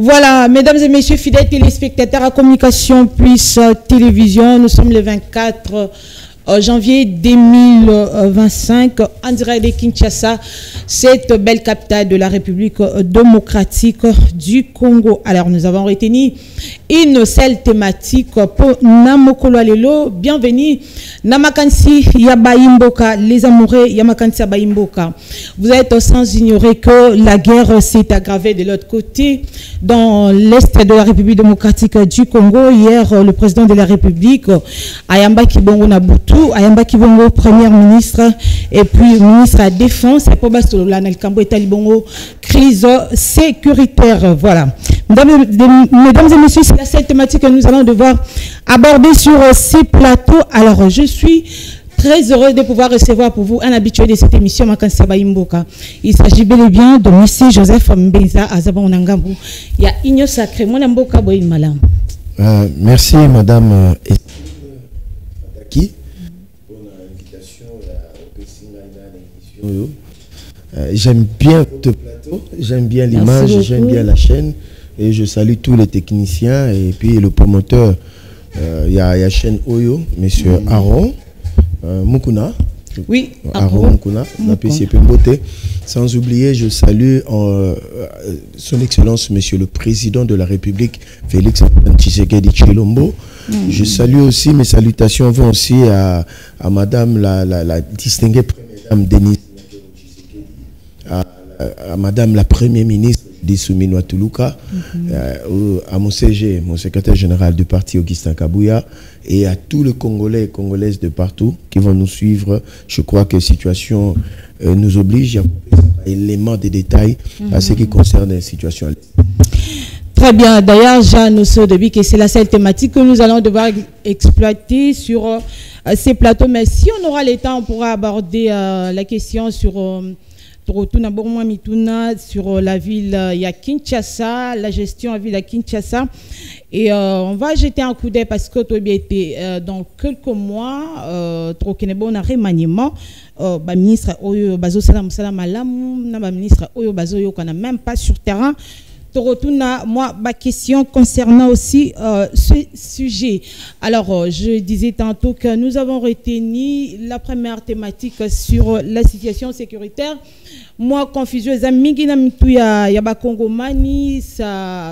Voilà, mesdames et messieurs, fidèles téléspectateurs à Communication Plus Télévision, nous sommes le 24 janvier 2025 en direct de Kinshasa, cette belle capitale de la République démocratique du Congo. Alors, nous avons retenu une seule thématique pour Namokolo Alelo. Bienvenue, Namakansi Yabaimboka, les amoureux Yamakansi Yabaimboka. Vous êtes sans ignorer que la guerre s'est aggravée de l'autre côté, dans l'est de la République démocratique du Congo. Hier, le président de la République, Ayamba Kibongo Nabutu, Ayamba Kibongo, premier ministre, et puis ministre à la Défense, et pour Bastolola, Nelkambo et Talibongo, crise sécuritaire. Voilà. Mesdames et messieurs, c'est la seule thématique que nous allons devoir aborder sur ces plateaux. Alors, je suis très heureux de pouvoir recevoir pour vous un habitué de cette émission, Makansi Yabaimboka. Il s'agit bel et bien de M. Joseph Mbenza Azabonangambu. Il y a Igno Sacré, mon Mboka Boyin Malam. Merci, Madame Qui pour l'invitation à l'émission. J'aime bien ce plateau, j'aime bien l'image, j'aime bien la chaîne. Et je salue tous les techniciens et puis le promoteur. Il y a chaîne Oyo, monsieur Aaron Mukuna. Oui, Aaron Mukuna, la PCP Beauté. Sans oublier, je salue son Excellence, monsieur le Président de la République, Félix Tshisekedi Tshilombo. Je salue aussi, mes salutations vont aussi à madame la distinguée première dame Denise à madame la première ministre d'Issoumino Atuluka, à mon CG, mon secrétaire général du parti Augustin Kabouya, et à tous les Congolais et Congolaises de partout qui vont nous suivre. Je crois que la situation nous oblige à éléments de détails à ce qui concerne la situation. Très bien. D'ailleurs, j'annonce au début que c'est la seule thématique que nous allons devoir exploiter sur ces plateaux. Mais si on aura le temps, on pourra aborder la question sur sur la ville à Kinshasa, la gestion à la ville à Kinshasa. Et on va jeter un coup d'œil parce que dans quelques mois, on a remaniement. Ministre Oyo Bazo Salam Malam, ministre Oyo Bazo qu'on n'a même pas sur terrain. Moi, ma question concernant aussi ce sujet. Alors, je disais tantôt que nous avons retenu la première thématique sur la situation sécuritaire. Moi, confusion, ça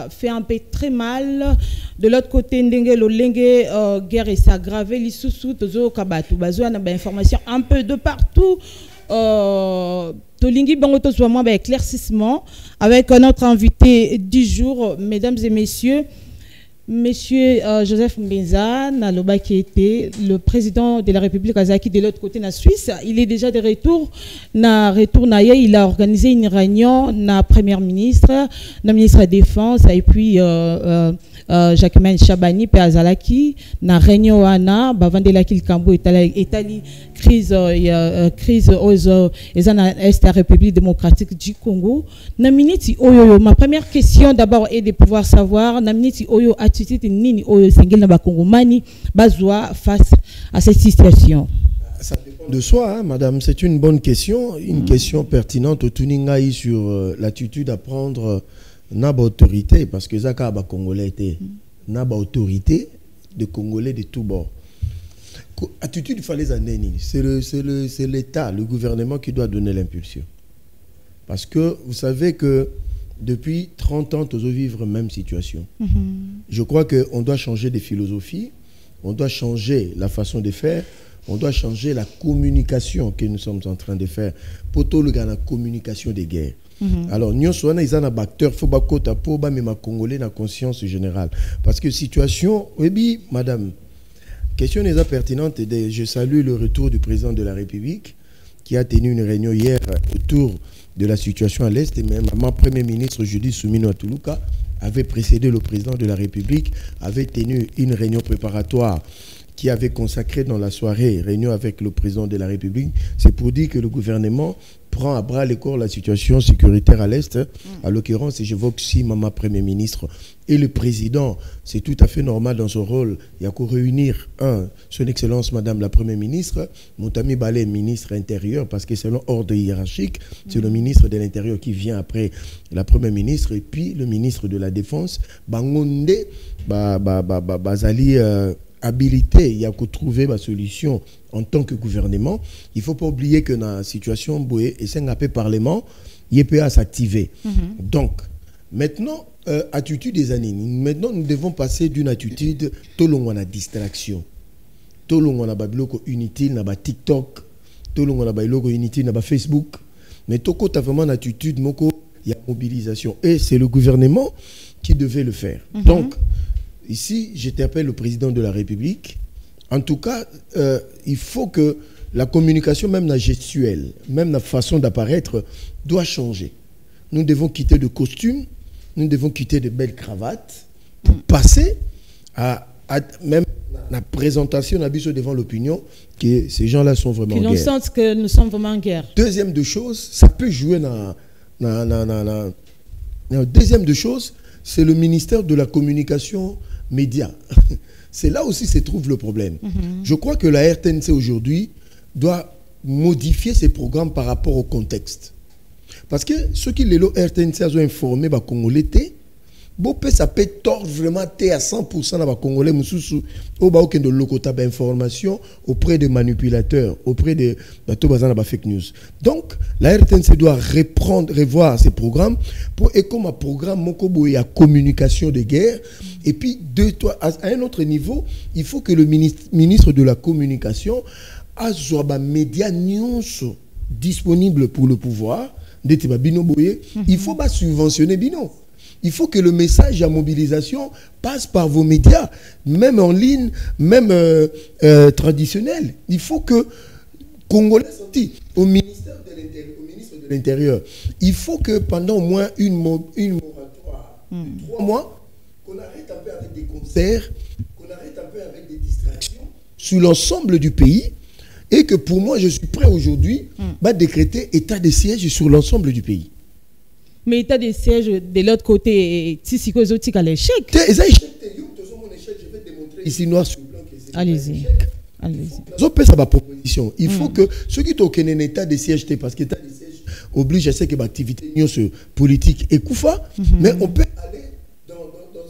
fait un peu très mal. De l'autre côté, guerre s'est aggravée. Les sous-sous, information un peu de partout. Tolingi Bangoto soit éclaircissement avec notre invité du jour, mesdames et messieurs, monsieur Joseph Mbenza Naloba qui était le président de la République Azaki de l'autre côté na Suisse. Il est déjà de retour il a organisé une réunion na première ministre, na ministre de la Défense et puis Jacquemin Chabani pe Azalaki na réunion wana bavandela kilkambo etali crise aux est la République démocratique du Congo. Na miniti oyo, ma première question d'abord est de pouvoir savoir na miniti oyo attitude nini oyo sengel na bakongomani bazwa face à cette situation. Ça dépend de soi, hein, madame. C'est une bonne question, une question pertinente au Tuningaï sur l'attitude à prendre naba autorité, parce que Zaka ba Congolais était naba autorité de Congolais de tous bords. Attitude, il fallait c'est l'État, le gouvernement qui doit donner l'impulsion. Parce que vous savez que depuis 30 ans, nous vivons la même situation. Je crois qu'on doit changer de philosophie, on doit changer la façon de faire, on doit changer la communication que nous sommes en train de faire pour tout le gars, la communication des guerres. Alors, nous sommes des acteurs, il faut que les Congolais la conscience générale. Parce que situation, oui, madame, question n'est pas pertinente. Je salue le retour du président de la République qui a tenu une réunion hier autour de la situation à l'Est. Et même mon premier ministre, Judith Soumino Atuluka, avait précédé le président de la République, avait tenu une réunion préparatoire qui avait consacré dans la soirée réunion avec le président de la République. C'est pour dire que le gouvernement prend à bras le corps la situation sécuritaire à l'Est. À l'occurrence, et j'évoque si Maman Premier ministre et le président, c'est tout à fait normal dans son rôle. Il y a qu'à réunir, son Excellence Madame la Première ministre, Moutami Balé, ministre intérieur, parce que selon ordre hiérarchique, c'est le ministre de l'Intérieur qui vient après la Première ministre, et puis le ministre de la Défense, Bangonde, Bazali, habilité, il y a qu'à trouver ma solution en tant que gouvernement. Il ne faut pas oublier que dans la situation Boué et c'est un parlement, il peut à s'activer. Donc, maintenant, attitude des années. Maintenant, nous devons passer d'une attitude tout le monde a distraction. Tout le monde a babiloko inutile, n'a pas TikTok, tout le monde a babiloko inutile, n'a pas Facebook. Mais tout le monde a vraiment une attitude, il y a mobilisation. Et c'est le gouvernement qui devait le faire. Donc, ici, je t'appelle le président de la République. En tout cas, il faut que la communication, même la gestuelle, même la façon d'apparaître, doit changer. Nous devons quitter de costumes, nous devons quitter de belles cravates pour passer à même la présentation devant l'opinion que ces gens-là sont vraiment en guerre. Qui sentent que nous sommes vraiment en guerre. Deuxième de choses, ça peut jouer deuxième de choses, c'est le ministère de la communication média. C'est là aussi se trouve le problème. Je crois que la RTNC aujourd'hui doit modifier ses programmes par rapport au contexte. Parce que ceux qui les RTNC ont informé les Congolais, ça peut tordre vraiment à 100% les Congolais de l'okota information auprès des manipulateurs, auprès de fake news. Donc, la RTNC doit revoir ses programmes pour comme un programme à communication de guerre. Et puis, à un autre niveau, il faut que le ministre de la communication ait des médias disponibles pour le pouvoir. Il faut pas subventionner Bino. Il faut que le message à mobilisation passe par vos médias, même en ligne, même traditionnels. Il faut que Congolais sorti au ministre de l'Intérieur, il faut que pendant au moins une moratoire de 3 mois, qu'on arrête un peu avec des concerts, qu'on arrête un peu avec des distractions sur l'ensemble du pays. Et que pour moi, je suis prêt aujourd'hui à décréter état de siège sur l'ensemble du pays. Mais état de siège de l'autre côté, si c'est à l'échec. Je vais démontrer ici noir sur blanc que c'est allez-y. Proposition. Il faut que ceux qui ont un état de siège, parce que l'état de siège oblige à ce que l'activité politique est koufa, mais on peut aller dans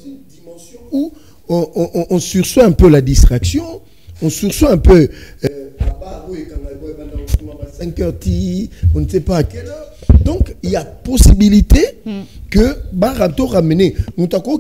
une dimension où on sursoit un peu la distraction, on sursoit un peu 5h, on ne sait pas à quelle heure. Donc, il y a possibilité que Barato ramène. Nous avons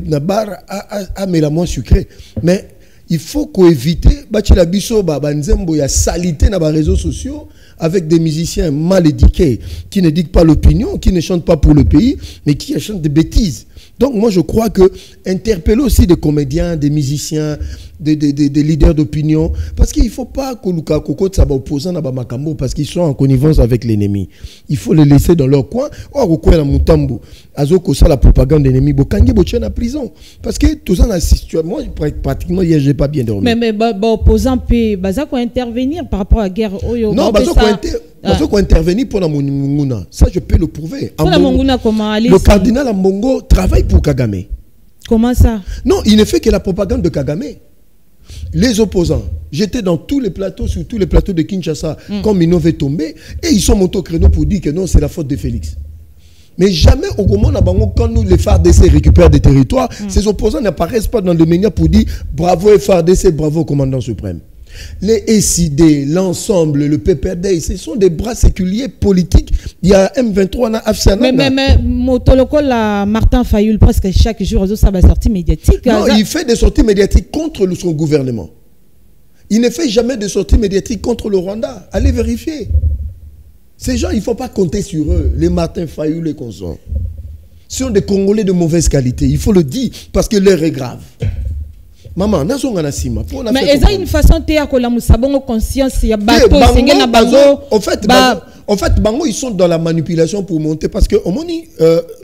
na bar à mélamon sucré. Mais il faut qu'on évite la biso banzembo ya salité dans les réseaux sociaux avec des musiciens mal éduqués qui ne dictent pas l'opinion, qui ne chantent pas pour le pays, mais qui chantent des bêtises. Donc moi je crois que interpeller aussi des comédiens, des musiciens, des leaders d'opinion, parce qu'il ne faut pas que Luka Koko soit opposant à Bamakambo parce qu'ils sont en connivence avec l'ennemi. Il faut les laisser dans leur coin. Or, au Mutambo, Azoko, ça la propagande d'ennemi, Bokangi Bochen en prison. Parce que tout ça, la situation, moi pratiquement hier, je n'ai pas bien dormi. Mais opposant peut intervenir par rapport à la guerre. Non, Bazoko intervenir pour la Munguna. Ça, je peux le prouver. Le cardinal Ambongo travaille pour Kagame. Comment ça? Non, il ne fait que la propagande de Kagame. Les opposants, j'étais dans tous les plateaux, sur tous les plateaux de Kinshasa, quand Mino veut tomber, et ils sont montés au créneau pour dire que non, c'est la faute de Félix. Mais jamais au moment quand nous, les FARDC récupèrent des territoires, ces opposants n'apparaissent pas dans le média pour dire bravo FARDC, bravo commandant suprême. Les SID, l'ensemble, le PPRD, ce sont des bras séculiers politiques. Il y a M23, Afsiana. Mais Motoloko, Martin Fayoul, presque chaque jour, ça va sortir médiatique. Non, il fait des sorties médiatiques contre son gouvernement. Il ne fait jamais de sorties médiatiques contre le Rwanda. Allez vérifier. Ces gens, il ne faut pas compter sur eux. Les Martin Fayoul, les consorts. Ce sont des Congolais de mauvaise qualité. Il faut le dire parce que l'heure est grave. Maman, mais il y a une façon de conscience. En fait, Bango, ils sont dans la manipulation pour monter parce que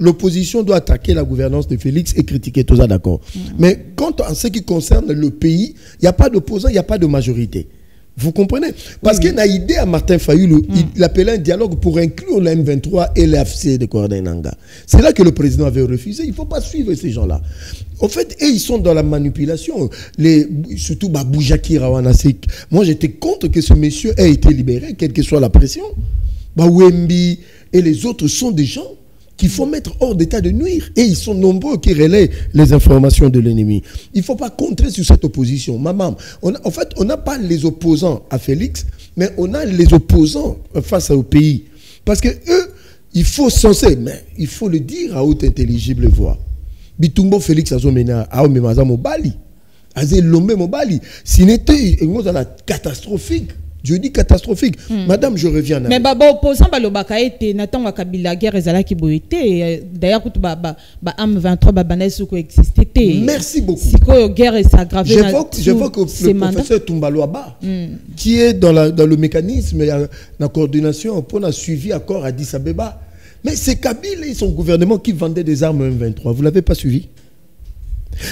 l'opposition doit attaquer la gouvernance de Félix et critiquer tout ça, d'accord. Mais en ce qui concerne le pays, il n'y a pas d'opposant, il n'y a pas de majorité. Vous comprenez? Parce qu'il y a une idée à Martin Fayulu, il appelait un dialogue pour inclure la M23 et l'AFC de Kouardenanga. C'est là que le président avait refusé. Il ne faut pas suivre ces gens-là. En fait, ils sont dans la manipulation. Surtout Boujaki Rawanasik. Moi, j'étais contre que ce monsieur ait été libéré, quelle que soit la pression. Wembi et les autres sont des gens qu'il faut mettre hors d'état de nuire. Et ils sont nombreux qui relaient les informations de l'ennemi. Il ne faut pas contrer sur cette opposition. Maman, en fait, on n'a pas les opposants à Félix, mais on a les opposants face au pays. Parce que eux, il faut censer, mais il faut le dire à haute intelligible voix. Bitumbo Félix a mené à Omemaza Mobali. Azé Lombe Mobali. S'il n'était catastrophique. Je dis catastrophique. Madame, je reviens. Mais baba opposant balobaka ete natanga Kabila guerre ezalaki boyete. D'ailleurs quand M23 babanesu ko existait. Merci beaucoup. Siko guerre s'aggrave. J'évoque le professeur Tumbaloaba qui est dans le mécanisme la coordination pour la suivi accord à Addis Abeba. Mais c'est Kabila et son gouvernement qui vendait des armes M23. Vous l'avez pas suivi?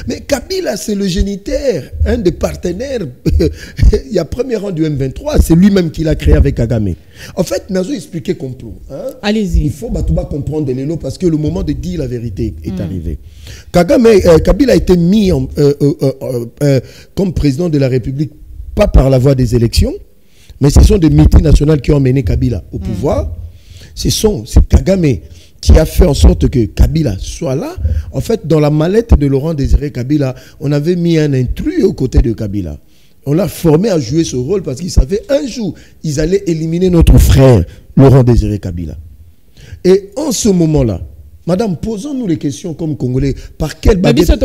Mais Kabila, c'est le géniteur, un des partenaires. Il y a premier rang du M23, c'est lui-même qui l'a créé avec Kagame. En fait, Nazo expliqué complot. Hein? Allez-y. Il faut comprendre les lots parce que le moment de dire la vérité est arrivé. Kabila a été mis comme président de la République, pas par la voie des élections, mais ce sont des multinationales qui ont mené Kabila au pouvoir. C'est Kagame qui a fait en sorte que Kabila soit là. En fait, dans la mallette de Laurent Désiré Kabila, on avait mis un intrus aux côtés de Kabila. On l'a formé à jouer ce rôle parce qu'ils savaient un jour, ils allaient éliminer notre frère, Laurent Désiré Kabila. Et en ce moment-là, madame, posons-nous les questions comme Congolais. Par quelle baguette...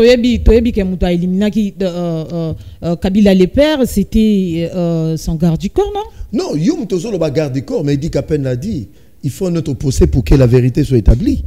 Kabila les pères, c'était son garde du corps, non? Non, Youm Tozo le garde du corps, mais il dit qu'à peine l'a dit. Il faut un autre procès pour que la vérité soit établie.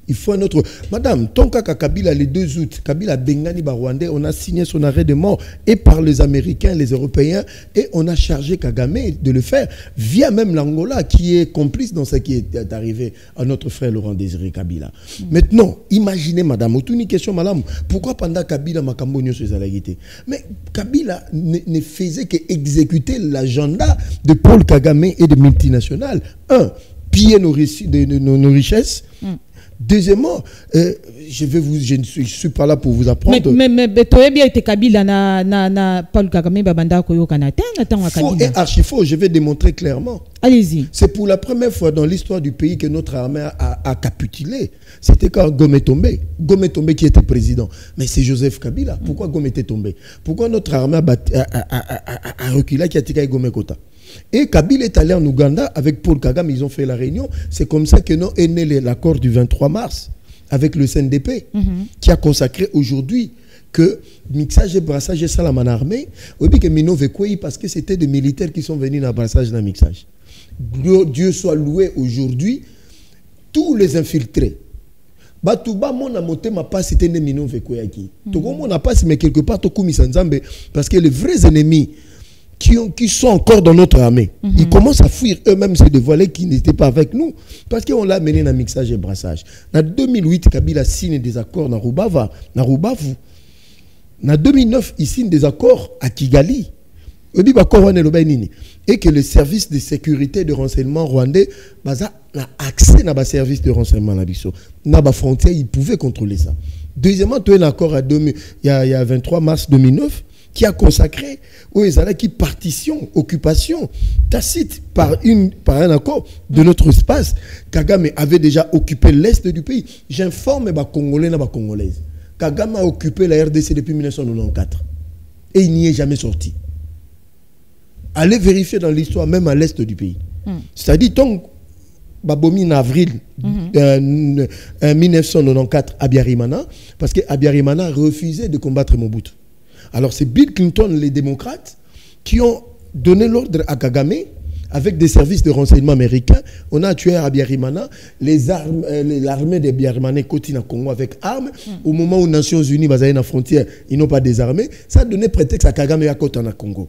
Il faut un autre... Madame, tant qu'à Kabila, le 2 août, Kabila Bengani Barwandais, on a signé son arrêt de mort et par les Américains, les Européens, et on a chargé Kagame de le faire via même l'Angola qui est complice dans ce qui est arrivé à notre frère Laurent Désiré Kabila. Maintenant, imaginez, madame, une question, madame, pourquoi pendant Kabila Makambonio se zalagité? Mais Kabila ne faisait qu'exécuter l'agenda de Paul Kagame et des multinationales. Piller nos richesses. Deuxièmement, je ne suis pas là pour vous apprendre. Mais tu as bien été Kabila na Paul Kagame babanda koyo kanate faux et archi faux, je vais démontrer clairement. Allez-y. C'est pour la première fois dans l'histoire du pays que notre armée a capitulé. C'était quand Gome est tombé. Gome est tombé qui était président. Mais c'est Joseph Kabila. Pourquoi Gome était tombé? Pourquoi notre armée a reculé qui a tiré Gome Kota? Et Kabila est allé en Ouganda avec Paul Kagame, ils ont fait la réunion. C'est comme ça que est né l'accord du 23 mars avec le CNDP, qui a consacré aujourd'hui que mixage et brassage et salam en armée, parce que c'était des militaires qui sont venus dans brassage et dans mixage. Dieu soit loué aujourd'hui, tous les infiltrés. Batouba mon a monté ma passe c'était des mino vekoyaki. Togo mon a passe mais quelque part tokumi sanzambe parce que les vrais ennemis qui sont encore dans notre armée. Ils commencent à fuir eux-mêmes, se dévoiler qui n'étaient pas avec nous. Parce qu'on l'a mené dans le mixage et brassage. En 2008, Kabila signe des accords dans Rubavu. En 2009, il signe des accords à Kigali. Et que le service de sécurité de renseignement rwandais a accès à service de renseignement. Dans la frontière, ils pouvaient contrôler ça. Deuxièmement, tu as un accord il y a 23 mars 2009 qui a consacré aux qui partition, occupation tacite par un accord de notre espace. Kagame avait déjà occupé l'est du pays. J'informe les Congolais et les Congolaises. Kagame a occupé la RDC depuis 1994 et il n'y est jamais sorti. Allez vérifier dans l'histoire, même à l'est du pays. C'est-à-dire, tant Babomi en avril 1994 à Biarimana, parce que Abiyarimana refusait de combattre Mobutu. Alors c'est Bill Clinton, les démocrates, qui ont donné l'ordre à Kagame, avec des services de renseignement américains. On a tué à Abiyarimana, l'armée des Biarimanais continue à Congo avec armes. Au moment où les Nations Unies sont à la frontière, ils n'ont pas désarmé. Ça a donné prétexte à Kagame à côté en Congo.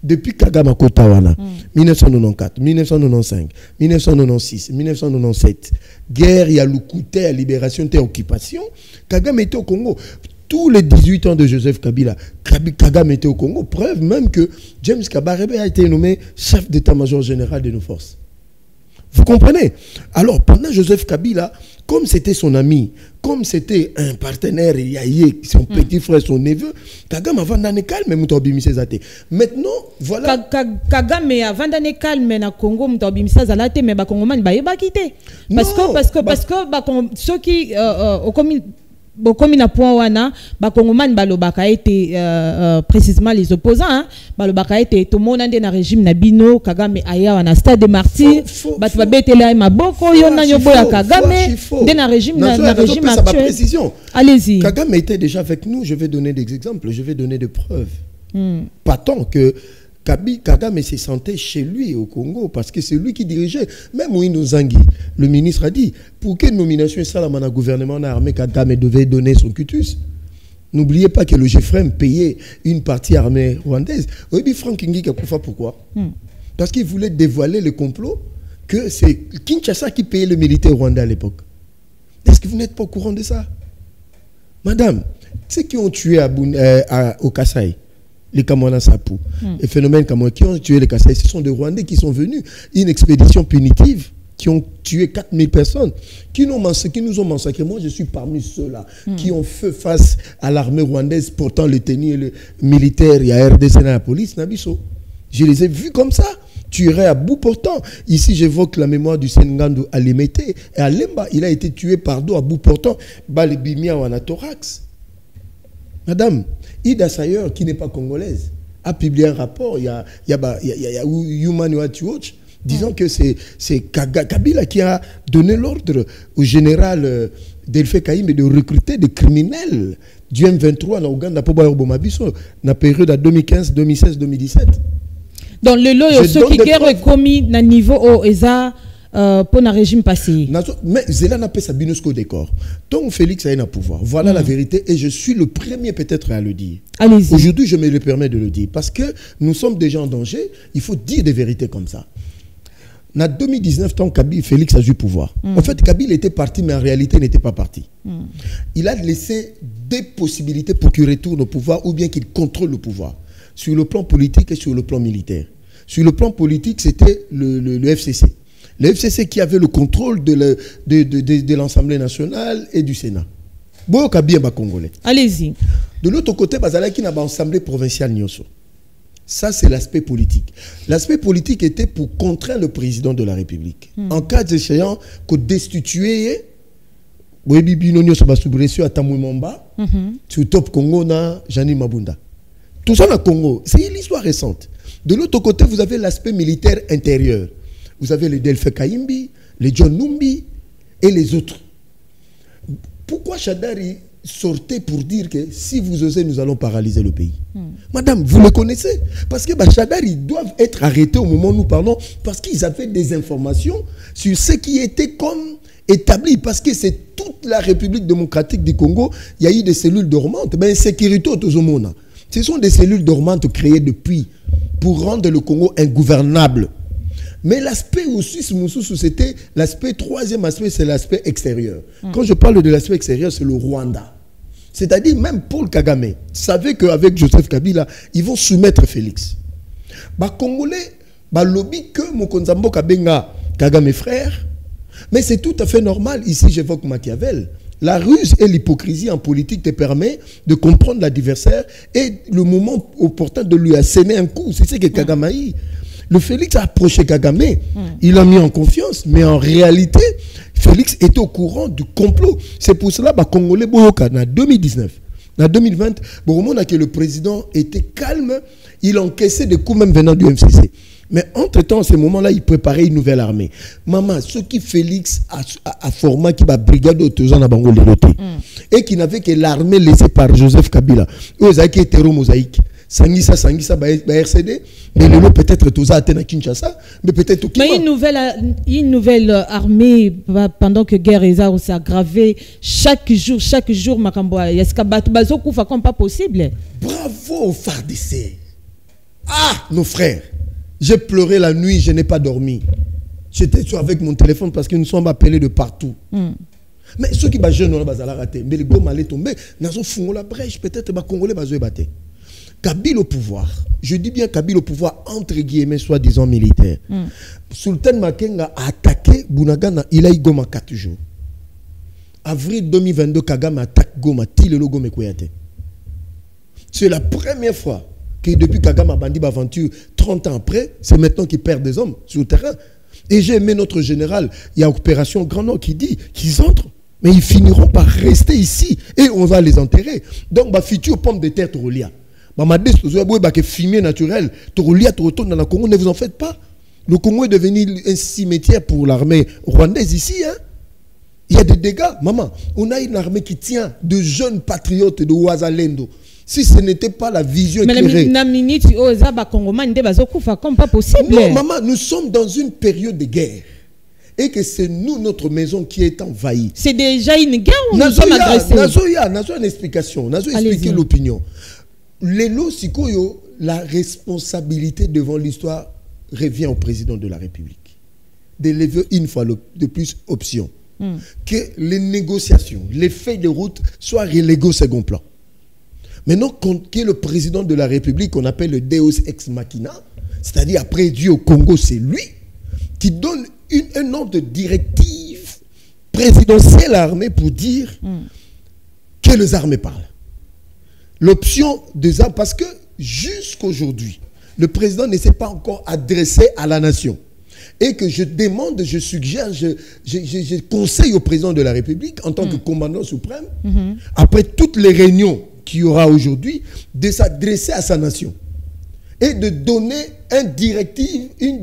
Depuis Kagame à Kotawana, 1994, 1995, 1996, 1997, guerre, il y a Lukute, libération, occupation, Kagame était au Congo. tous les 18 ans de Joseph Kabila, Kagame était au Congo. Preuve même que James Kabarebe a été nommé chef d'état-major général de nos forces. Vous comprenez? Alors, pendant Joseph Kabila, comme c'était son ami, comme c'était un partenaire, son petit frère, son neveu, Kagame avant d'année calme, maintenant, voilà. Kagame avant d'année calme, na Congo, mais Bakongomani ba quitté. Parce que ceux qui comme il a point wana bakongomani balobaka été précisément les opposants hein, balobaka été tout le monde dans régime nabino Kagame aya wana stade de martyrs batu babetela maboko yo na nyobo ya Kagame dans régime actuel. Allez-y. Kagame était déjà avec nous, je vais donner des exemples, je vais donner des preuves. Pas tant que Kagame se sentait chez lui au Congo parce que c'est lui qui dirigeait. Même Ouino Zangui, le ministre, a dit pour quelle nomination ça dans le gouvernement armé, Kagame devait donner son cutus. N'oubliez pas que le GFREM payait une partie armée rwandaise. Oui, Franck Kingi Kakoufa, pourquoi? Parce qu'il voulait dévoiler le complot que c'est Kinshasa qui payait le militaire rwandais à l'époque. Est-ce que vous n'êtes pas au courant de ça? Madame, ceux qui ont tué au Kasaï, les Kamwana Sapou, les phénomènes qui ont tué les Kassai, ce sont des Rwandais qui sont venus, une expédition punitive, qui ont tué 4000 personnes, qui nous ont massacrés. Moi, je suis parmi ceux-là qui ont fait face à l'armée rwandaise, portant le tenir le militaire, il y a RDC dans la police, Nabiso. Je les ai vus comme ça, tués à bout portant. Ici, j'évoque la mémoire du Sengandu Alimete, et à Lemba, il a été tué par dos à bout portant, Balibimia ou Anathorax. Madame, Ida Sayer, qui n'est pas congolaise, a publié un rapport, il y a Human Rights Watch, disant que c'est Kabila qui a donné l'ordre au général Delphin Kaïmbe de recruter des criminels du M23 en Ouganda pour dans la période à 2015, 2016, 2017. Donc, le lot, ceux qui ont commis à niveau au ESA, pour un régime passé. Mais Zéla n'a pas sa binosco décor. Donc Félix a un pouvoir. Voilà la vérité et je suis le premier peut-être à le dire. Allez-y. Aujourd'hui, je me le permets de le dire parce que nous sommes déjà en danger. Il faut dire des vérités comme ça. En 2019, tant Félix a eu pouvoir. En fait, Kabila était parti, mais en réalité, il n'était pas parti. Il a laissé des possibilités pour qu'il retourne au pouvoir ou bien qu'il contrôle le pouvoir. Sur le plan politique et sur le plan militaire. Sur le plan politique, c'était le FCC. Le FCC qui avait le contrôle de l'Assemblée nationale et du Sénat. Congolais. Allez-y. De l'autre côté, Bazalaki n'a pas assemblée provinciale Nyoso. Ça, c'est l'aspect politique. L'aspect politique était pour contraindre le président de la République. En cas d'échéant, que destituer sur Top Congo, Jani Mabunda. Tout ça dans le Congo, c'est l'histoire récente. De l'autre côté, vous avez l'aspect militaire intérieur. Vous avez les Delphin Kaimbi, les John Numbi et les autres. Pourquoi Chadari sortait pour dire que si vous osez, nous allons paralyser le pays? Madame, vous le connaissez. Parce que Chadari doivent être arrêtés au moment où nous parlons parce qu'ils avaient des informations sur ce qui était comme établi. Parce que c'est toute la République démocratique du Congo, il y a eu des cellules dormantes. Mais sécurité au ce sont des cellules dormantes créées depuis pour rendre le Congo ingouvernable. Mais l'aspect aussi, c'était l'aspect, troisième aspect, c'est l'aspect extérieur. Quand je parle de l'aspect extérieur, c'est le Rwanda. C'est-à-dire même Paul Kagame savait qu'avec Joseph Kabila, ils vont soumettre Félix. Congolais, lobby que Mokonzambo Kabenga Kagame frère, mais c'est tout à fait normal. Ici, j'évoque Machiavel. La ruse et l'hypocrisie en politique te permet de comprendre l'adversaire et le moment opportun de lui asséner un coup. C'est ce que Kagame a eu. Le Félix a approché Kagame, il l'a mis en confiance, mais en réalité, Félix était au courant du complot. C'est pour cela que Congolais Boyoka, en 2019, en 2020, que le président était calme, il encaissait des coups même venant du MCC. Mais entre-temps, à ce moment-là, il préparait une nouvelle armée. Maman, ce qui Félix a formé, qui va brigade au Tezan à Bango et qui n'avait que l'armée laissée par Joseph Kabila. Eux, ils étaient hétéro-mosaïque. Sangisa, RCD, mais le lot peut-être tous à Kinshasa, mais peut-être au Mais une nouvelle armée, pendant que guerre s'est aggravée, chaque jour, Makamboa, est-ce que Bazokou fait comme pas possible? Bravo aux FARDC. Ah, nos frères, j'ai pleuré la nuit, je n'ai pas dormi. J'étais avec mon téléphone parce que nous sommes appelés de partout. Mais ceux qui sont jeunes, on va rater. Mais les Goma allaient tomber. Dans un fond, la brèche, peut-être les Congolais vont battre. Kabila au pouvoir, je dis bien Kabila au pouvoir, entre guillemets, soi-disant militaire. Sultan Makenga a attaqué Bunagana, il a eu Goma 4 jours. Avril 2022, Kagame attaque Goma, Tilelo Gome Koyate. C'est la première fois que depuis Kagame a bandit aventure, 30 ans après, c'est maintenant qu'il perd des hommes sur le terrain. Et j'ai aimé notre général, il y a Opération Grand Nord qui dit qu'ils entrent, mais ils finiront par rester ici et on va les enterrer. Donc, futur pomme de terre, Torolia. Fumier naturel, Torolia, Toroton dans le Congo, ne vous en faites pas. Le Congo est devenu un cimetière pour l'armée rwandaise ici. Hein? Il y a des dégâts. Maman, on a une armée qui tient de jeunes patriotes de Ouazalendo. Si ce n'était pas la vision éclairée. Mais pas possible. Non, maman, nous sommes dans une période de guerre. Et que c'est nous, notre maison, qui est envahie. C'est déjà une guerre ou nous sommes agressés? Nazoya, une explication. Nazoya expliquer l'opinion. Lélo Sikoyo, la responsabilité devant l'histoire revient au président de la République. D'élever une fois de plus option. Que les négociations, les feuilles de route soient reléguées au second plan. Maintenant, qui est le président de la République, qu'on appelle le Deus Ex Machina, c'est-à-dire après Dieu au Congo, c'est lui qui donne un ordre de directive présidentielle à l'armée pour dire que les armées parlent. L'option des armes, parce que jusqu'aujourd'hui, le président ne s'est pas encore adressé à la nation. Et que je demande, je suggère, je conseille au président de la République, en tant que commandant suprême, après toutes les réunions qu'il y aura aujourd'hui, de s'adresser à sa nation. Et de donner une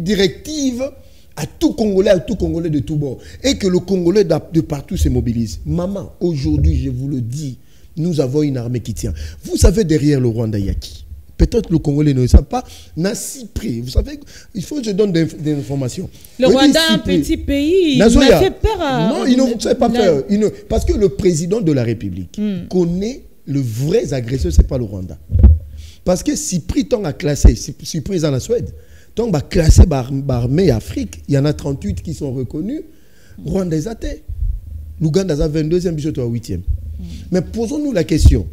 directive à tout Congolais de tout bord. Et que le Congolais de partout se mobilise. Maman, aujourd'hui, je vous le dis, nous avons une armée qui tient. Vous savez, derrière le Rwanda, il y a qui? Peut-être le Congolais ne le savent pas. Nassipri, vous savez, il faut que je donne des informations. Le Rwanda est un petit pays. Il n'a fait peur à... Non, il ne fait pas peur. Parce que le président de la République connaît le vrai agresseur, ce n'est pas le Rwanda. Parce que Cyprien a classé, Cyprien est en Suède, tant a classé l'armée Afrique, il y en a 38 qui sont reconnus. Rwanda est athée. L'Ouganda est 22e, Bichoto à 8e. Mais posons-nous la question.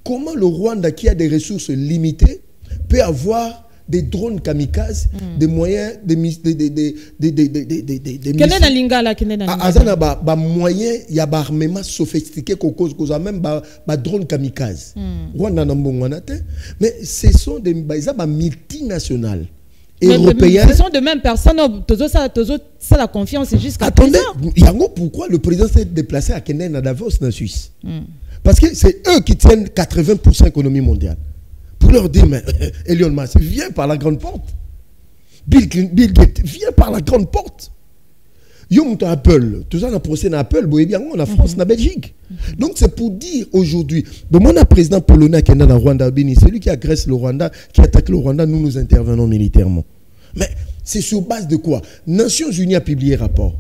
Comment le Rwanda, qui a des ressources limitées, peut avoir des drones kamikazes, des moyens, des missiles. Quel est la lingala? Moyen, il y a des armements sophistiqués qu'on a même des drones kamikazes. Rwanda n'a pas. Mais ce sont des multinationales. Européens. Ce sont de mêmes personnes. Ça la confiance jusqu'à présent. Attendez, pourquoi le président s'est déplacé à Kenen, à Davos, en Suisse? Parce que c'est eux qui tiennent 80% de l'économie mondiale. Pour leur dire, mais Elon Musk, viens par la grande porte. Bill Gates, viens par la grande porte. Yom Apple, tout ça, on a procès à Apple, on a France, on a Belgique. Donc c'est pour dire aujourd'hui, mon président polonais qui est dans le Rwanda, c'est lui qui agresse le Rwanda, qui attaque le Rwanda, nous intervenons militairement. Mais c'est sur base de quoi? Nations Unies a publié un rapport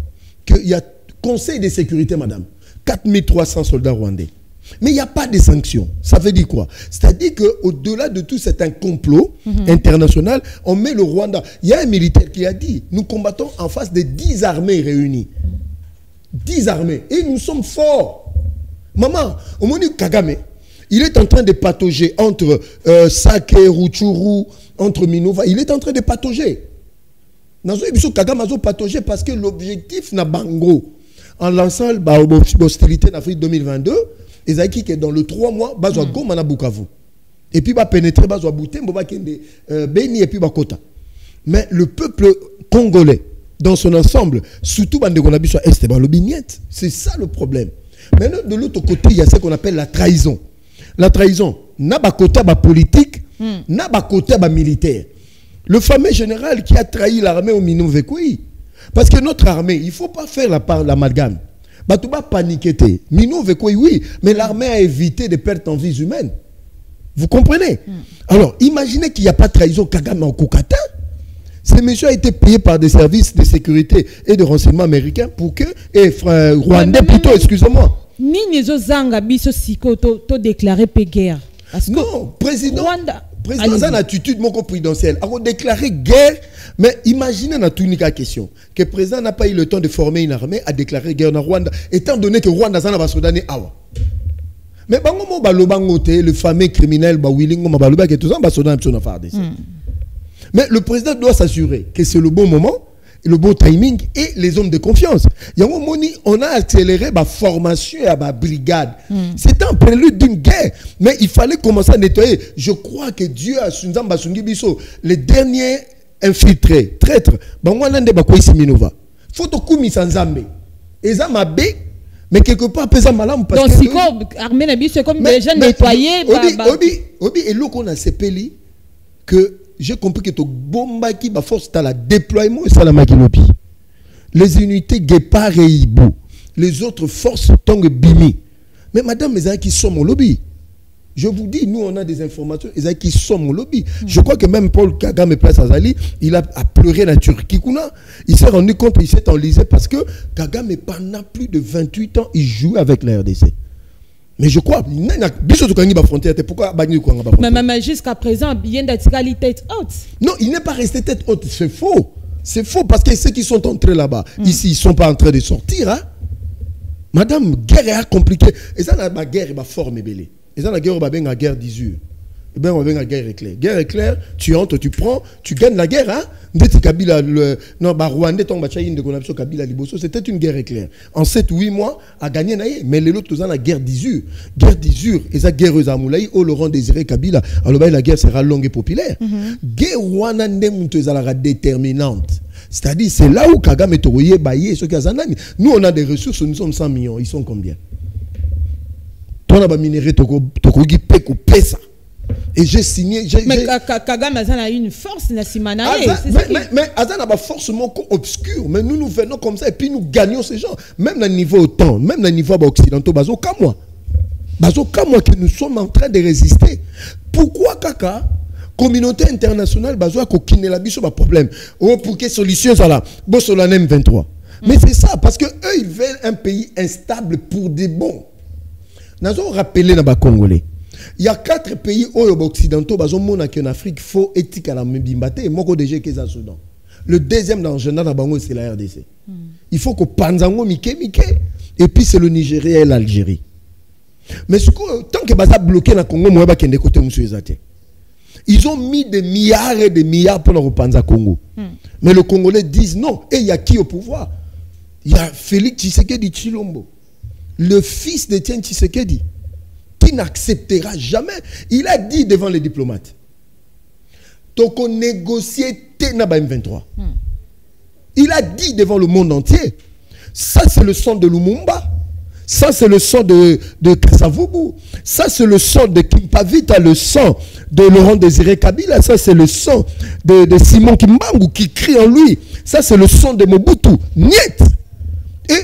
qu'il y a Conseil de sécurité, madame, 4300 soldats rwandais. Mais il n'y a pas de sanctions. Ça veut dire quoi? C'est-à-dire qu'au-delà de tout, c'est un complot international. On met le Rwanda. Il y a un militaire qui a dit, nous combattons en face de 10 armées réunies. 10 armées. Et nous sommes forts. Maman, au moment où Kagame, il est en train de patauger entre Sake, Rutshuru, entre Minova. Il est en train de patauger. Kagame a patauger parce que l'objectif n'a pas gros. En lançant l'hostilité en Afrique 2022, Ezaki qui est dans le 3 mois, bazwa Goma na Bukavu. Et puis va pénétrer bazwa Butembo, va kende Beni et puis va Kota. Mais le peuple congolais dans son ensemble, surtout bande Gonabi soit est le bignette, c'est ça le problème. Maintenant de l'autre côté, il y a ce qu'on appelle la trahison. La trahison, n'a pas Kota ba politique, n'a pas Kota ba militaire. Le fameux général qui a trahi l'armée au Minou Vekoui. Parce que notre armée, il ne faut pas faire l'amalgame. Batouba paniquer. Minou Vekoui, oui, mais l'armée a évité de pertes en vies humaines. Vous comprenez? Alors, imaginez qu'il n'y a pas de trahison Kagame au Kokata. Ces messieurs ont été payés par des services de sécurité et de renseignement américains pour que, rwandais plutôt, excusez-moi. Ni Zanga biso siko to déclarer guerre. Non, président. président a une attitude présidentielle. A déclaré guerre, mais imaginez la tunique question que le président n'a pas eu le temps de former une armée à déclarer guerre en Rwanda, étant donné que Rwanda a soudané awa. Mais le fameux criminel mais le président doit s'assurer que c'est le bon moment, le bon timing et les hommes de confiance. On a accéléré la formation à la brigade. C'était un prélude d'une guerre. Mais il fallait commencer à nettoyer. Je crois que Dieu a les derniers infiltrés, traîtres. Faut mais quelque part, donc, si l'armée c'est comme des jeunes nettoyés. Obi, et là qu'on a CPLI, que j'ai compris que ton bomba qui va force à la déploiement et ça la maquilopi. Les unités Guépard et Ibo, les autres forces tong bimi. Mais madame, les qui sont mon lobby. Je vous dis, nous on a des informations, les qui sont mon lobby. Je crois que même Paul Kagame Place Azali, il a pleuré la Turquie. Il s'est rendu compte, il s'est enlisé parce que Kagame pendant plus de 28 ans, il joue avec la RDC. Mais je crois, pourquoi mais jusqu'à présent, bien d'être tête haute. Non, il n'est pas resté tête haute, c'est faux. C'est faux parce que ceux qui sont entrés là-bas, ici, ils ne sont pas en train de sortir. Hein? Madame, guerre est compliquée. Et ça, la guerre est forme belée. Et ça, la guerre est une guerre d'usure. Et bien, on va une guerre éclair. Guerre éclair, tu entres, tu prends, tu gagnes la guerre. Hein? C'était une guerre éclair. En 7-8 mois, à gagner, mais les autres, la guerre d'usure. Guerre d'usure. Et ça, guerre aux Amoulaï, au Laurent Désiré Kabila. Alors, la guerre sera longue et populaire. Guerre wana la déterminante. C'est-à-dire, c'est là où Kagame est touré, baillé, ce qu'il nous, on a des ressources, nous sommes 100 millions. Ils sont combien? Toi, on a minéré, Tokogi, Peko, Pesa. Et j'ai signé. Mais Kagame a une force, mais Azan a une force obscure. Mais nous venons comme ça et puis nous gagnons ces gens. Même au niveau OTAN, même au niveau occidental, bazo kamwa que nous sommes en train de résister. Pourquoi Kaka? Communauté internationale, bazo a coquiner la biche, pas problème. Oh, pour quelle solution ça là? Bon, sur la M23. Mais c'est ça, parce que eux, ils veulent un pays instable pour des bons. Nous avons rappelé dans les Congolais. Il y a 4 pays occidentaux en Afrique, faut éthique à la Mbimbate et Moko déjà qui est au Soudan. Le deuxième dans le général c'est la RDC. Il faut que Panzango Mike et puis c'est le Nigeria et l'Algérie. Mais tant que Baza bloqué dans le Congo, moi je côté monsieur Zate. Ils ont mis des milliards et des milliards pour le Panza Congo. Mais les Congolais disent non. Et il y a qui au pouvoir? Il y a Félix Tshisekedi Tshilombo, le fils de Tien Tshisekedi, qui n'acceptera jamais. Il a dit devant les diplomates, Toko négocier Tenaba M23. Il a dit devant le monde entier, ça c'est le sang de Lumumba, ça c'est le sang de Kasavubu, ça c'est le sang de Kimpavita, le sang de Laurent Désiré Kabila, ça c'est le sang de Simon Kimbangu qui crie en lui, ça c'est le sang de Mobutu. Niet. Et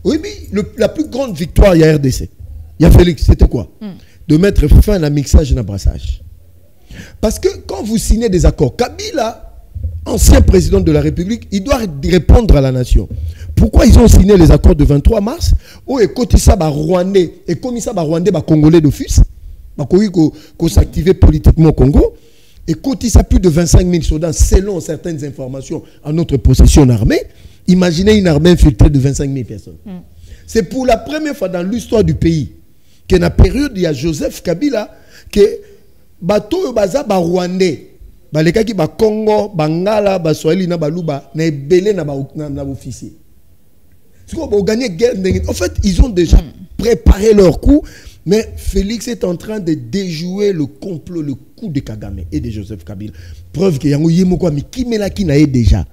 oui, la plus grande victoire, il y a RDC. Il y a Félix, c'était quoi? De mettre fin à la mixage et à brassage. Parce que quand vous signez des accords, Kabila, ancien président de la République, il doit répondre à la nation. Pourquoi ils ont signé les accords de 23 mars? Où est Kotissa Rwandais et comme ça Rwandais Congolais d'office, qu'on s'activait politiquement au Congo, et Kotissa plus de 25 000 soldats selon certaines informations en notre possession armée. Imaginez une armée infiltrée de 25 000 personnes. C'est pour la première fois dans l'histoire du pays que dans la période, il y a Joseph Kabila, que bateau baza ba Rwandais, ba les qui ba Congo, Bangala, ba Swahili na baluba, na belé na officier. C'est quoi, gagner guerre. En fait, ils ont déjà préparé leur coup, mais Félix est en train de déjouer le complot, le coup de Kagame et de Joseph Kabila. Preuve que yango yemoko mi kimelaki na déjà.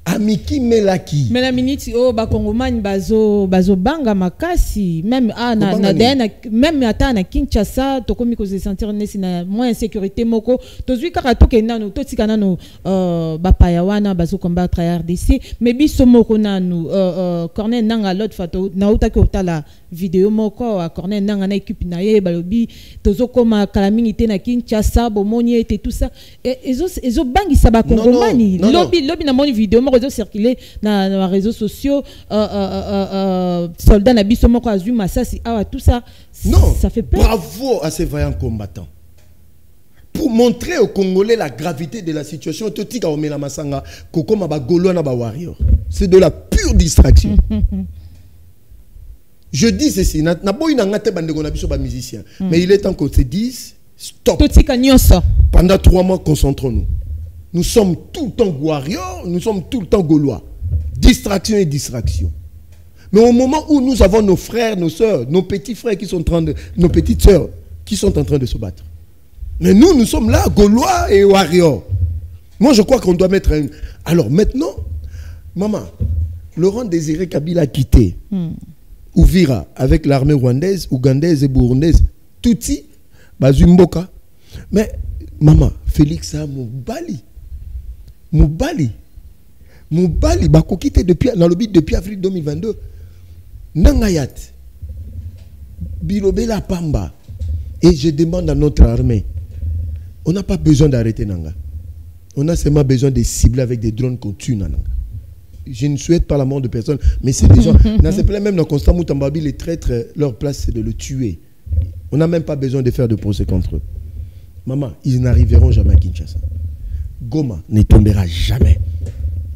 Amiki Melaki. Mais la minute ba Congomani bazo banga makasi même même ata na Kinshasa tokomi ko se sentir nesi na moins insécurité moko tozui kaka to kenano to tikana no ba payawana bazo combattre RDC mais biso moko nanu Corneille Nanga l'autre photo na utaki otala vidéo moko a Corneille Nanga na équipe na ye balobi tozo koma calamité na Kinshasa bomoni et tout ça et ezo bangi sa ba Congomani lobi na moni vidéo réseaux circulés dans les réseaux sociaux soldats na biso moko azuma ça c'est tout ça non ça fait peur. Bravo à ces vaillants combattants, montrer aux Congolais la gravité de la situation. C'est de la pure distraction. Je dis ceci, mais il est temps qu'on se dise stop. Pendant 3 mois, concentrons-nous. Nous sommes tout le temps warriors, nous sommes tout le temps gaulois. Distraction et distraction. Mais au moment où nous avons nos frères, nos soeurs, nos petits frères qui sont en train de, nos petites soeurs qui sont en train de se battre. Mais nous sommes là, gaulois et warriors. Moi, je crois qu'on doit mettre un... Alors maintenant, maman, Laurent Désiré Kabila a quitté Uvira avec l'armée rwandaise, ougandaise et burundaise. Touti, Bazumboka. Mais, maman, Félix a Moubali, Bako quitté depuis, dans le but depuis avril 2022. Nangayat, Bilobela Pamba. Et je demande à notre armée, on n'a pas besoin d'arrêter Nanga. On a seulement besoin de cibler avec des drones qu'on tue Nanga. Je ne souhaite pas la mort de personne, mais c'est des gens. Dans ce plan, même dans Constant Moutambabi, les traîtres, leur place c'est de le tuer. On n'a même pas besoin de faire de procès contre eux. Maman, ils n'arriveront jamais à Kinshasa. Goma ne tombera jamais.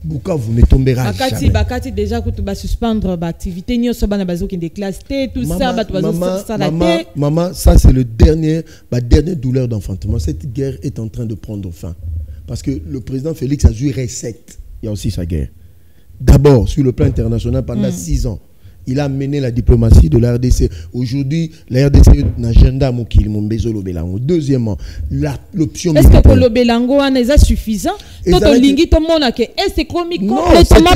Bukavu ne tombera jamais. Bakati déjà que tu vas suspendre l'activité, ni aussi bana bazo qui déclasse tout ça, maman, ça c'est la dernière douleur d'enfantement. Cette guerre est en train de prendre fin parce que le président Félix a joué recette. Il y a aussi sa guerre. D'abord sur le plan international pendant 6 ans. Il a mené la diplomatie de la RDC. Aujourd'hui, la RDC est un agenda mokili mombezo lobelango. Deuxièmement, l'option militaire. Est-ce que le lobelango est suffisant? Est-ce que complètement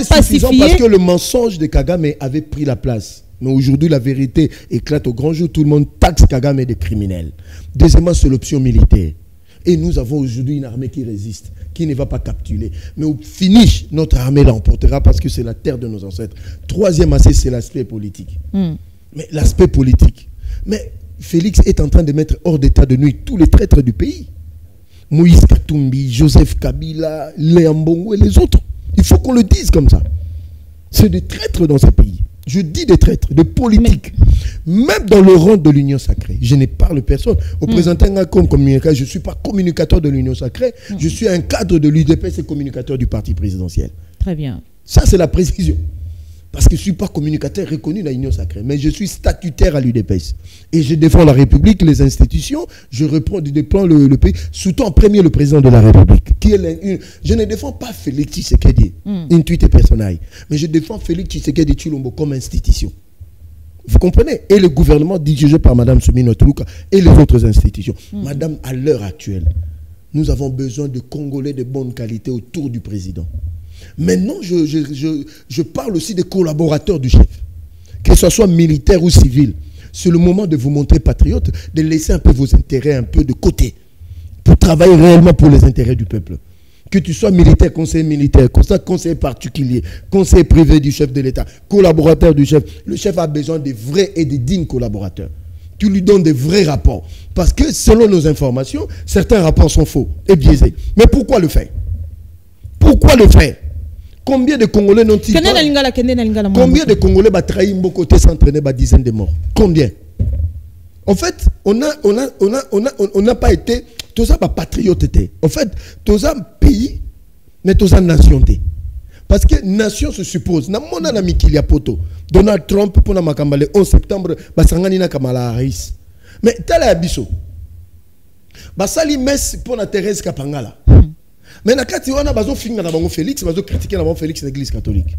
pacifié? Parce que le mensonge de Kagame avait pris la place. Mais aujourd'hui, la vérité éclate au grand jour. Tout le monde taxe Kagame des criminels. Deuxièmement, c'est l'option militaire. Et nous avons aujourd'hui une armée qui résiste, qui ne va pas capituler. Mais au finish, notre armée l'emportera parce que c'est la terre de nos ancêtres. Troisième aspect, c'est l'aspect politique. Mais l'aspect politique. Mais Félix est en train de mettre hors d'état de nuit tous les traîtres du pays. Moïse Katumbi, Joseph Kabila, Léa Mbongo et les autres. Il faut qu'on le dise comme ça. C'est des traîtres dans ce pays. Je dis des traîtres, de politique. Même dans le rang de l'Union sacrée, je ne parle personne. Au présentant comme communicateur, je ne suis pas communicateur de l'Union sacrée, je suis un cadre de l'UDPS et communicateur du parti présidentiel. Très bien. Ça, c'est la précision. Parce que je ne suis pas communicateur reconnu dans l'Union sacrée, mais je suis statutaire à l'UDPS. Et je défends la République, les institutions, je reprends le pays, surtout en premier le président de la République. Je ne défends pas Félix Tshisekedi, intuité personnelle, mais je défends Félix Tshisekedi Tshilombo comme institution. Vous comprenez? Et le gouvernement dirigé par Mme Soumino Toluka et les autres institutions. Madame, à l'heure actuelle, nous avons besoin de Congolais de bonne qualité autour du président. Maintenant, je parle aussi des collaborateurs du chef, que ce soit militaire ou civil. C'est le moment de vous montrer patriote, de laisser un peu vos intérêts un peu de côté, pour travailler réellement pour les intérêts du peuple. Que tu sois militaire, conseiller particulier, conseiller privé du chef de l'État, collaborateur du chef. Le chef a besoin de vrais et de dignes collaborateurs. Tu lui donnes des vrais rapports. Parce que selon nos informations, certains rapports sont faux et biaisés. Mais pourquoi le faire? Pourquoi le faire? Combien de Congolais n'ont-ils pas? Combien de Congolais ont trahi Mbokoté sans entraîner des dizaines de morts? Combien? En fait, on n'a pas été, tous ça patriote. En fait, tous ça pays, mais tous ça nation. Parce que nation se suppose. Na mona na mikili ya poto. Donald Trump pour na makamba le 11 septembre, basangani na Kamala Harris. Mais tala ya biso. Basali mes pour na Thérèse Kapangala. Mais na kati wana bazo finga na bango Félix, bazo critiquer na bango Félix l'église catholique.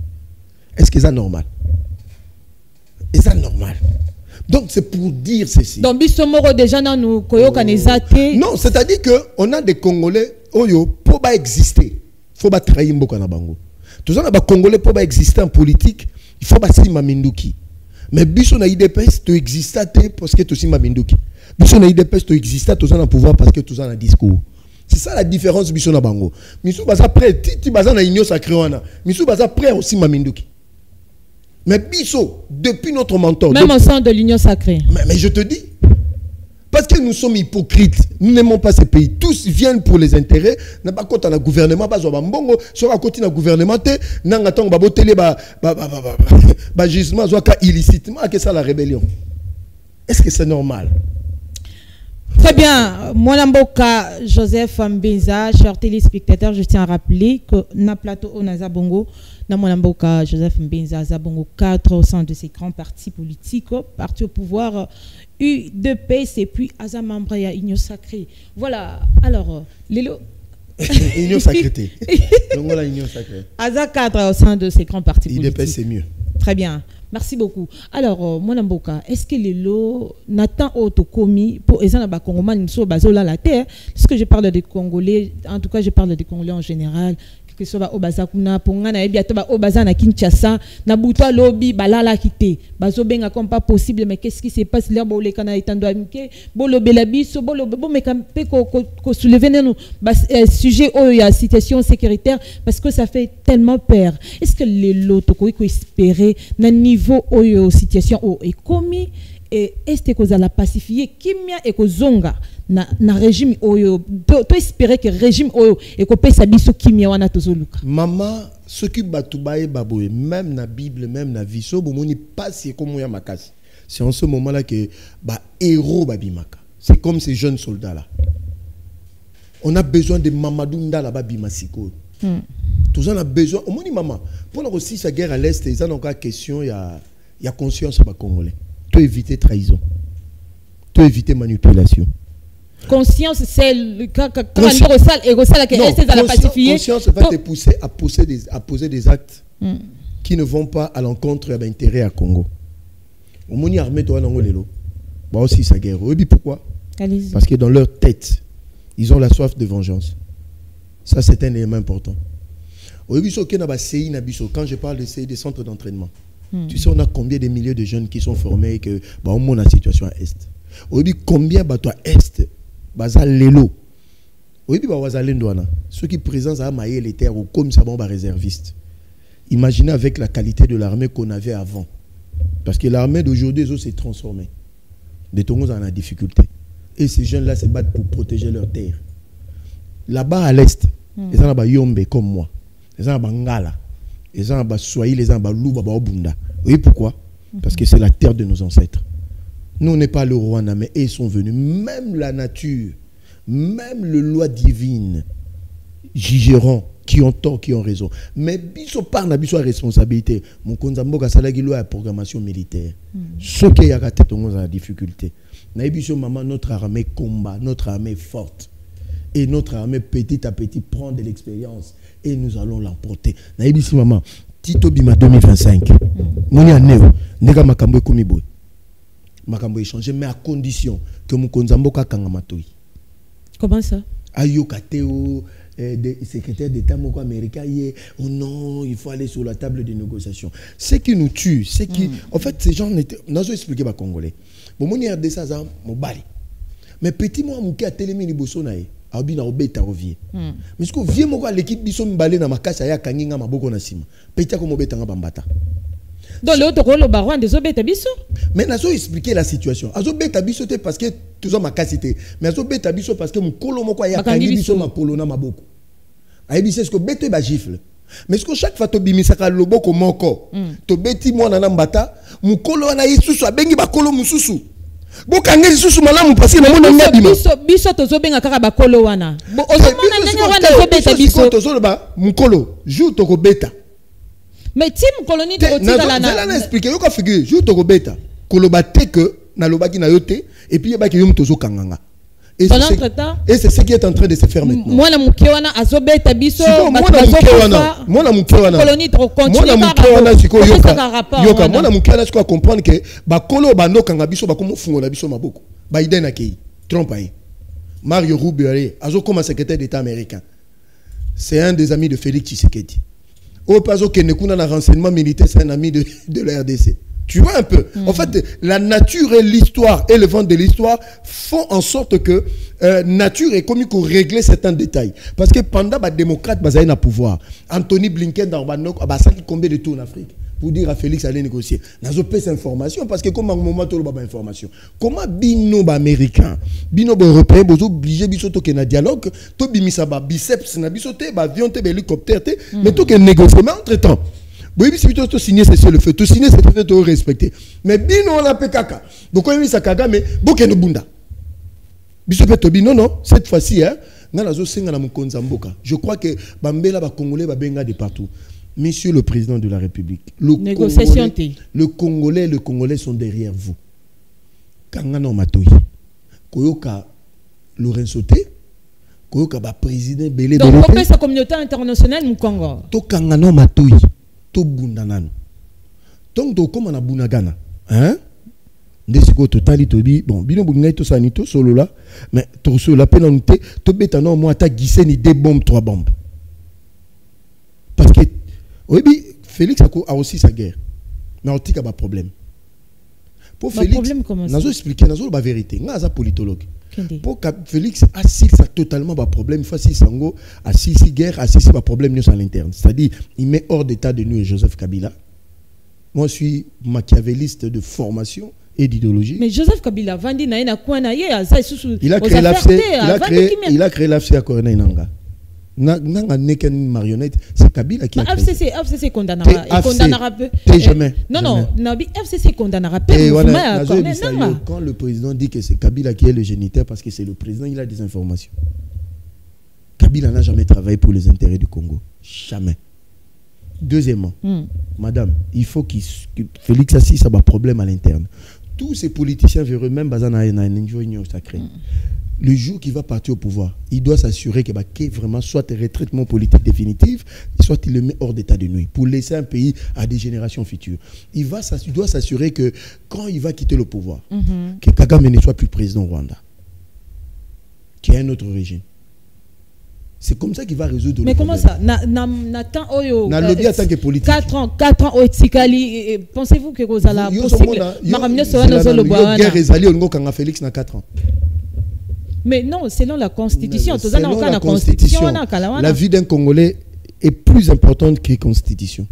Est-ce que c'est normal? Est-ce normal? Donc c'est pour dire ceci. Donc bisomoro déjà nous koyoka nezate. Non, c'est-à-dire que on a des Congolais oyo pour ba exister. Faut ba trahir mboka na bango. Tous on a ba Congolais pour ba exister en politique, il faut ba sima minduki. Mais biso na IDPS to existate parce que to sima minduki. Biso na IDPS to existate to na pouvoir parce que to na discours. C'est ça la différence biso na bango. Misu baza prêt ti baza na union sacrée wana. Misu baza prêt aussi ma minduki. Mais biso depuis notre mentor. Même au sein de l'union sacrée. Mais je te dis parce que nous sommes hypocrites. Nous n'aimons pas ces pays. Tous viennent pour les intérêts. N'a pas compte le gouvernement bazo ba mbongo, sur à côté na gouvernement té nanga tong ba botele ba gisement zoka illicitement que ça la rébellion. Est-ce que c'est normal? Très bien. Mon Mboka Joseph Mbenza, chers téléspectateurs, je tiens à rappeler que na plateau au Nazabongo, na mon Mboka Joseph Mbenza Zabongo 4 au sein de ces grands partis politiques, parti au pouvoir UDPS et puis Aza membre ya Union Sacrée. Voilà. Alors, Lélo. Union Sacrée. Donc voilà Union Sacrée. Aza 4 au sein de ces grands partis politiques. UDPS c'est mieux. Très bien. Merci beaucoup. Alors, mon Mboka, est-ce que les lots n'attend auto commis pour les Congolais ne sont basés là la terre? Parce que je parle des Congolais, en tout cas, je parle des Congolais en général. Que ce soit au Bazakuna, Pongana, Ebiatoba, au Bazana, Kinshasa, Nabuto, Lobby, Balala, Kité. Bazo benga comme pas possible, mais qu'est-ce qui se passe là? Bo le Kana etando amike, Bolo Belabiso, Bolo Bo mais quand ko soulever nos sujet où il y a situation sécuritaire parce que ça fait tellement peur. Est-ce que les lots toko ko espérer na niveau où il y a situation où est commis et est-ce que vous allez pacifier kimia et ko zonga na régime oyo to espérer que régime oyo et ko pesa biso kimia wana tozoluka maman ce qui batubaye baboye même na Bible même na viso bomoni pas c'est comme ya makasi c'est en ce moment là que ba héros babimaka c'est comme ces jeunes soldats là on a besoin de Mamadou Ndala babimasiko tous on a besoin au moins maman pour aussi sa guerre à l'est ils ont encore question il y a conscience ba congolais to éviter trahison to éviter manipulation. Conscience, c'est quand on est pacifier. Conscience va te pousser à poser des actes qui ne vont pas à l'encontre de l'intérêt à Congo. Au moins, armée toi non lelo. Bah aussi sa guerre. Oui, pourquoi? Parce que dans leur tête, ils ont la soif de vengeance. Ça, c'est un élément important. Au début, quand je parle de CI, des centres d'entraînement, tu sais, on a combien de milliers de jeunes qui sont formés et que bah on monte la situation à Est. Au début, combien bah toi Est Bazal Lelo. Oui, ceux qui présentent à Maïe les terres ou comme ça, bon, réservistes. Imaginez avec la qualité de l'armée qu'on avait avant. Parce que l'armée d'aujourd'hui s'est transformée. Des Tongos en a difficulté. Et ces jeunes-là se battent pour protéger leurs terres. Là-bas à l'Est, ils ont des Yombe comme moi. Ils ont des Ngala. Ils ont des Swahili, ils ont des Louba, Obunda. Vous voyez pourquoi? Parce que c'est la terre de nos ancêtres. Nous, on n'est pas le Rwanda, mais ils sont venus. Même la nature, même les lois divines jugeront qui ont tort, qui ont raison. Mais biso par na biso responsabilité. Mon konzamboka salagi loi à programmation militaire. Ce qui a raté ton la difficulté. Na biso maman notre armée combat, notre armée forte. Et notre armée petit à petit prend de l'expérience et nous allons l'emporter. Na biso maman Tito Bima 2025. Moni aneo nega makambo komiboy. Makambo échanger mais à condition que mon konzamboka kangamatoi. Comment ça? Ayokateo des secrétaires d'État américains, oh non, il faut aller sur la table de négociation. Ce qui nous tue, c'est qui, en fait, ces gens n'étaient, nous avons expliqué aux Congolais. Bon, mon RD ça, mon bali. Mais petit moi, mon qui a télémini bosonae, abina obeta ovie. Mais ce que vieux moi l'équipe biso mbalé na makasa ya kanginga maboko na sima. Petit comme obeta nga bambata. Dans l'autre rôle, au baron des obeta biso. Mais nous avons expliqué la situation. Azobeta biso parce que toujours ma casité. Mais azobeta biso parce que mon kolo moko ya kangi biso ma kolo na maboko. Ayebi c'est ce que bete ba gifle. Mais ce que chaque fois to bimisaka loboko moko. To beti mo na mbata, mon kolo na yisusu abengi ba kolo mususu. Bokange yisusu malamu parce que na mona ngabima. Biso to zobenga kaka ba kolo wana. Ozomona ndenge wana zobeta biso. To zoba mon kolo, jour to ko beta. Mais Tim colonie de Otizala na expliquer yo ka figure jour to ko beta. Koloba te que na lobaki na yote et puis ba ki yom tozo kanganga. Et c'est ce qui est en train de se faire maintenant. Moi na mukewana azobeta biso moi na mukewana colonie de continuer yoka moi na mukewana siko comprendre que ba kolo ba nokanga biso ba komo fungola biso maboko. Ba idena kei Trump ai Mario Rubio azo comme secrétaire d'État américain. C'est un des amis de Félix Tshisekedi. Au paso Kenekuna na renseignement militaire, c'est un ami de la RDC. Tu vois un peu. En fait, la nature et l'histoire et le vent de l'histoire font en sorte que nature est comme pour régler certains détails. Parce que pendant les démocrates, ils ont pouvoir. Anthony Blinken dans Banok, ça qui combien de tours en Afrique pour dire à Félix d'aller négocier. Nous avons pas cette information parce que comme à un moment tu as information. Comment bino américain, bino européen, vous obligez biso to na dialogue, to bimisa ba biceps na biso te ba avion te ba hélicoptère te, mais to que négocier mais entre-temps. Oui, si tu signes, c'est le fait. Tu signes, c'est le fait de respecter. Mais bino on a pekaka. Donc on a mis ça kaga mais boke no bunda. Non, cette fois-ci, hein, je crois que Bambela va Congolais va benga de partout. Monsieur le président de la République, le Congolais sont derrière vous. Kangano Matoyi, Koyoka Lorenzo Té, Koyoka ba président Belé. Donc pourquoi sa communauté internationale au Congo? To Kangano Matoyi, to Bundanano. Donc to comme on a Bunagana, hein? Ndesiko totali tobi bon bino bungai to sanito solo là mais to solo la pénalité to betano moi ta gissé ni 2 bombes 3 bombes parce que oui Félix a aussi sa guerre mais on tika pas problème pour Félix nazo expliquer nazo la vérité ngaza politologue pour Félix assis ça totalement pas problème il faut si sango assis guerre assis pas problème à l'interne c'est-à-dire il met hors d'état de nuire Joseph Kabila. Moi je suis machiavéliste de formation et d'idéologie. Mais Joseph Kabila vandi na ina kwa na ye ça il a créé l'AFC à Corneille Nanga. Nanga n'est qu'une marionnette, c'est Kabila qui a créé. FCC condamnera peu. Jamais. Non, FCC condamnera peu. Quand le président dit que c'est Kabila qui est le géniteur parce que c'est le président, il a des informations. Kabila n'a jamais travaillé pour les intérêts du Congo. Jamais. Deuxièmement, madame, il faut que Félix Assis a un problème à l'interne. Tous ces politiciens verront même Bazana une union sacrée. Le jour qu'il va partir au pouvoir, il doit s'assurer qu'il y ait vraiment soit un retraitement politique définitif, soit il le met hors d'état de nuit pour laisser un pays à des générations futures. Il doit s'assurer que quand il va quitter le pouvoir, que Kagame ne soit plus président au Rwanda, qu'il y ait un autre régime. C'est comme ça qu'il va résoudre. Mais comment ça? Nathan Oyo. N'a lobby en tant que politique. 4 ans au Tsikali. Pensez-vous que vous allez possible? Félix n'a 4 ans. Mais non, selon la Constitution. Selon la Constitution, la vie d'un Congolais est plus importante que la Constitution.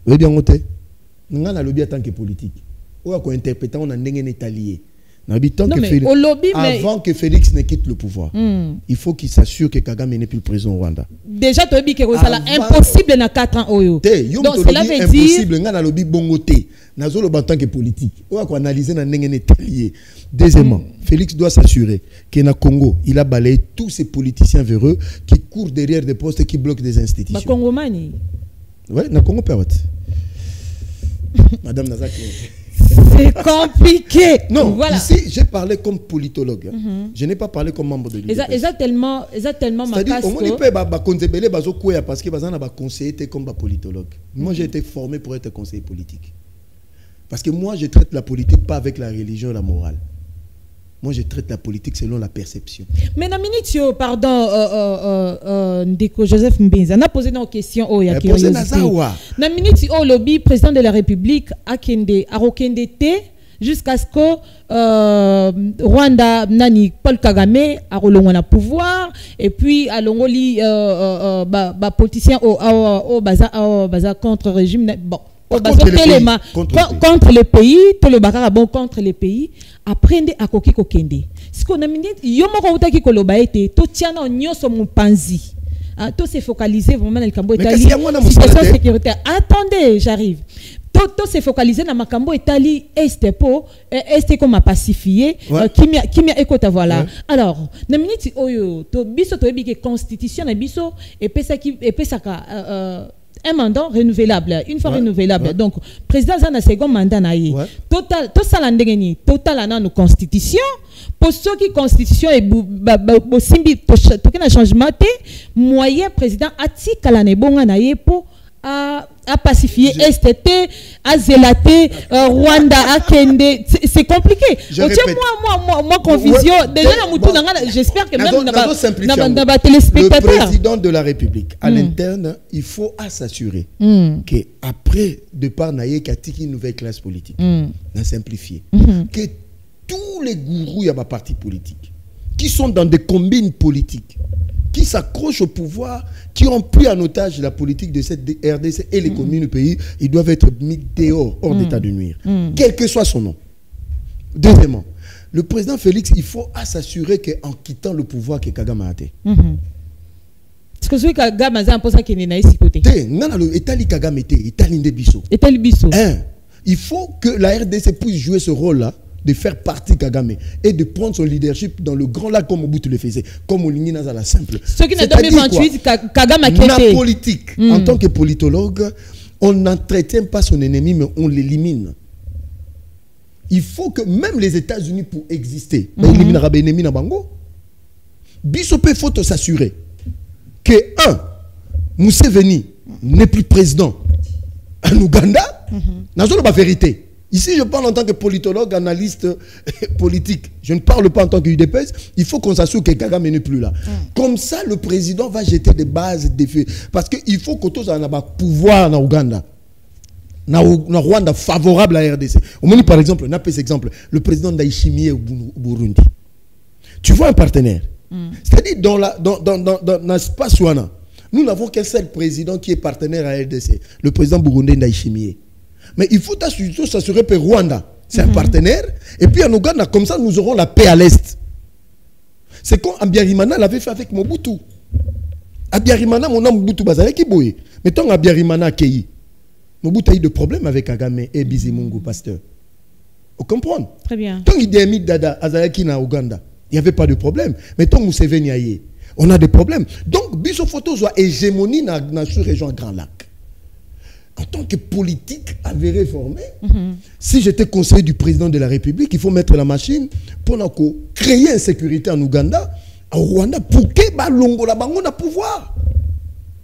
Vous voyez bien, on a lobby en tant que politique. On a interprété, on a allié. Avant que Félix ne quitte le pouvoir, il faut qu'il s'assure que Kagame n'est plus le président au Rwanda. Déjà, tu as dit que c'est impossible dans 4 ans. Donc, cela veut dire. En tant que politique, on va analyser dans Deuxièmement, Félix doit s'assurer que dans Congo, il a balayé tous ces politiciens véreux qui courent derrière des postes et qui bloquent des institutions. Congomani. Oui, dans Congo, Madame Nazak. C'est compliqué. Non, voilà. Ici, j'ai parlé comme politologue. Je n'ai pas parlé comme membre de l'UDPS. Ils ont tellement c'est-à-dire, on ne peut pas conseiller parce que on a conseillé comme politologue. Moi, j'ai été formé pour être conseiller politique. Parce que moi, je traite la politique pas avec la religion et la morale. Moi, je traite la politique selon la perception. Mais dans minute, pardon, Ndeko Joseph Mbenza, on a posé une question. Oh, il y a curiosité. Dans minute, lobby président de la République a Rokende jusqu'à ce que Rwanda nani Paul Kagame a relongé le pouvoir et puis a longoli politicien au baza contre régime bon. Contre le pays, tout le bagara bon contre les pays, apprendre à koki kokende. Ce qu'on a mis, yomo kouta ki koloba ete, to tiana onyoso mupanzi. To se focaliser vraiment dans le cambo Italie. Situation sécuritaire. Attendez, j'arrive. To se focaliser dans makambo Italie est comme a pacifié qui m'a écouté voilà. Alors, na minute oyo to biso to ebi que constitution na biso et pesa un mandat renouvelable, une fois renouvelable. Donc, président Zana second mandat naïe. Total, tout ça l'andengeni, total à nos constitution. Pour ceux qui constitution et simbi, tout un changement, moyen président ati kalane bonga naïe pour à pacifier STT, à zélater Rwanda, à Kende. C'est compliqué. Moi, confusion. Déjà, j'espère que même dans les téléspectateurs. Le président de la République, à l'interne, il faut s'assurer qu'après départ, il y a une nouvelle classe politique. On simplifié. Que tous les gourous, il y a des partis politiques qui sont dans des combines politiques, qui s'accrochent au pouvoir, qui ont pris en otage la politique de cette RDC et les communes du pays, ils doivent être mis dehors, hors d'état de nuire, quel que soit son nom. Deuxièmement, le président Félix, il faut s'assurer qu'en quittant le pouvoir, que Kagame a été. Est-ce que celui Kagame a un poste qui n'est pas ici côté? Non, Etali Kagame était, Etali Ndebiso. Etali Biso. Il faut que la RDC puisse jouer ce rôle-là de faire partie Kagame et de prendre son leadership dans le grand lac comme Mobutu le faisait, comme Olingi Nazala simple. Ce qui n'est 2028, Kagame a quitté. La politique, en tant que politologue, on n'entretient pas son ennemi, mais on l'élimine. Il faut que même les États-Unis, pour exister, Bissopé faut s'assurer que, Museveni n'est plus président en Ouganda. N'a pas vérité. Ici, je parle en tant que politologue, analyste politique. Je ne parle pas en tant qu'UDPS. Il faut qu'on s'assure que Kagame n'est plus là. Comme ça, le président va jeter des bases, des faits. Parce qu'il faut que tous aient un pouvoir en Ouganda. Dans Rwanda favorable à la RDC. On me dit par exemple, on a pris cet exemple, le président Ndayishimiye au Burundi. Tu vois un partenaire. C'est-à-dire dans l'espace Wana, nous n'avons qu'un seul président qui est partenaire à la RDC, le président burundais Ndayishimiye. Mais il faut s'assurer que Rwanda, c'est un partenaire. Et puis en Ouganda, comme ça, nous aurons la paix à l'Est. C'est quand Abiyarimana l'avait fait avec Mobutu. Abiyarimana, mon nom Mobutu Bazare qui boye. Mais tant Abiyarimana a Kei, Mobutu a eu de problèmes avec Kagame et Bizimungu, pasteur. Vous comprenez? Très bien. Tant qu'il y a mis Dada Azaraki na Ouganda, il n'y avait pas de problème. Mais tant Museveni aye, on a des problèmes. Donc, Biso Photo soit hégémonie dans la région Grand Lac. En tant que politique avéré formé, si j'étais conseiller du président de la République, il faut mettre la machine pour créer une sécurité en Ouganda, en Rwanda, pour que Balongo la bango na pouvoir.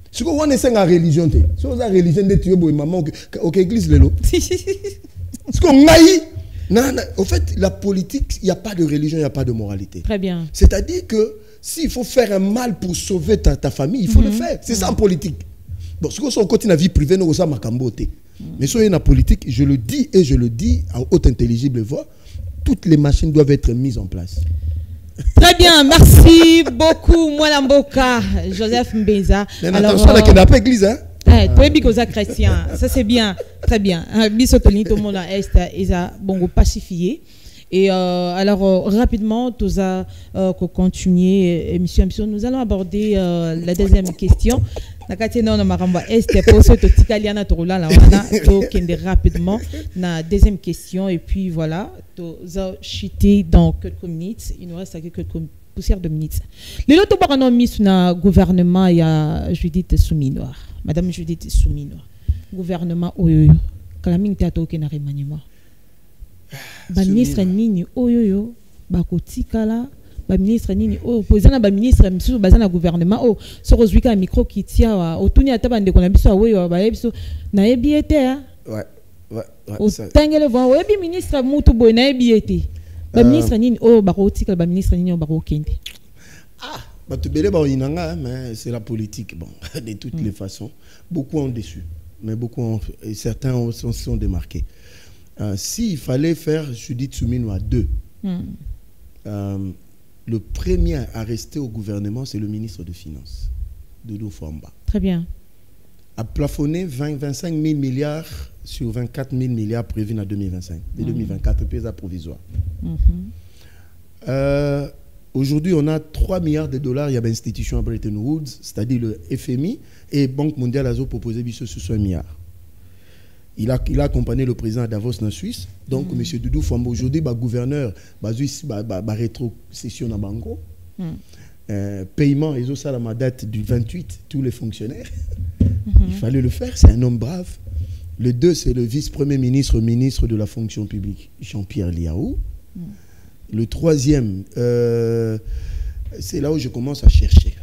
Si on est la religion, si on a la religion de tuer maman, ok, église le lot. Ce qu'on a en fait, la politique, il n'y a pas de religion, il n'y a pas de moralité. Très bien. C'est-à-dire que s'il faut faire un mal pour sauver ta famille, il faut le faire. C'est ça en politique. Bon, ce qu'on continue la vie privée, nous sommes à mais si on est dans la politique, je le dis et je le dis à haute intelligible voix, toutes les machines doivent être mises en place. Très bien, merci beaucoup, Mwalamboka, Joseph Mbeza. Alors, attention, n'a pas église, hein? Chrétien, ça c'est bien, très bien. Bisotoni, tout le monde est bon pacifié. Et alors rapidement, tous à continuer émission. Nous allons aborder la deuxième question. Rapidement la deuxième question et puis voilà, tous à chuter dans quelques minutes. Il nous reste quelques poussières de minutes. Les autres parents mis sur le gouvernement, il y a Judith Souminoir, Madame Judith Souminoir, gouvernement Oyoyo, Kalaming Teato Kenare remaniement. Ba ministre nini oyoyo ba kotikala ba ministre nini o posana ba ministre misusu bazana gouvernement o soko zwika micro kitia wa otuni ata bande kona biso aweyo ba yebiso na ebiete ya ouais o tangele vo ebi ministre mutu boy na ebiete ba ministre nini o ba kotikala ba ministre nini o ba kokende ba to bele ba inanga mais c'est la politique bon de toutes les façons beaucoup ont déçu mais et certains sont démarqués. S'il fallait faire Judith Souminoir 2, le premier à rester au gouvernement, c'est le ministre de Finances, Doudou Famba. Très bien. A plafonné 25 000 milliards sur 24 000 milliards prévus en 2025. De 2024, PSA provisoire. Aujourd'hui, on a 3 milliards de dollars. Il y a une institution à Bretton Woods, c'est-à-dire le FMI, et Banque mondiale a proposé sur 1 milliard. Il a accompagné le président à Davos en Suisse. Donc, M. Doudou Famba, aujourd'hui, gouverneur, rétrocession à Bango. Paiement, ils ont ça à ma date du 28, tous les fonctionnaires. Il fallait le faire, c'est un homme brave. Le 2, c'est le vice-premier ministre, ministre de la fonction publique, Jean-Pierre Liaou. Le 3e, c'est là où je commence à chercher.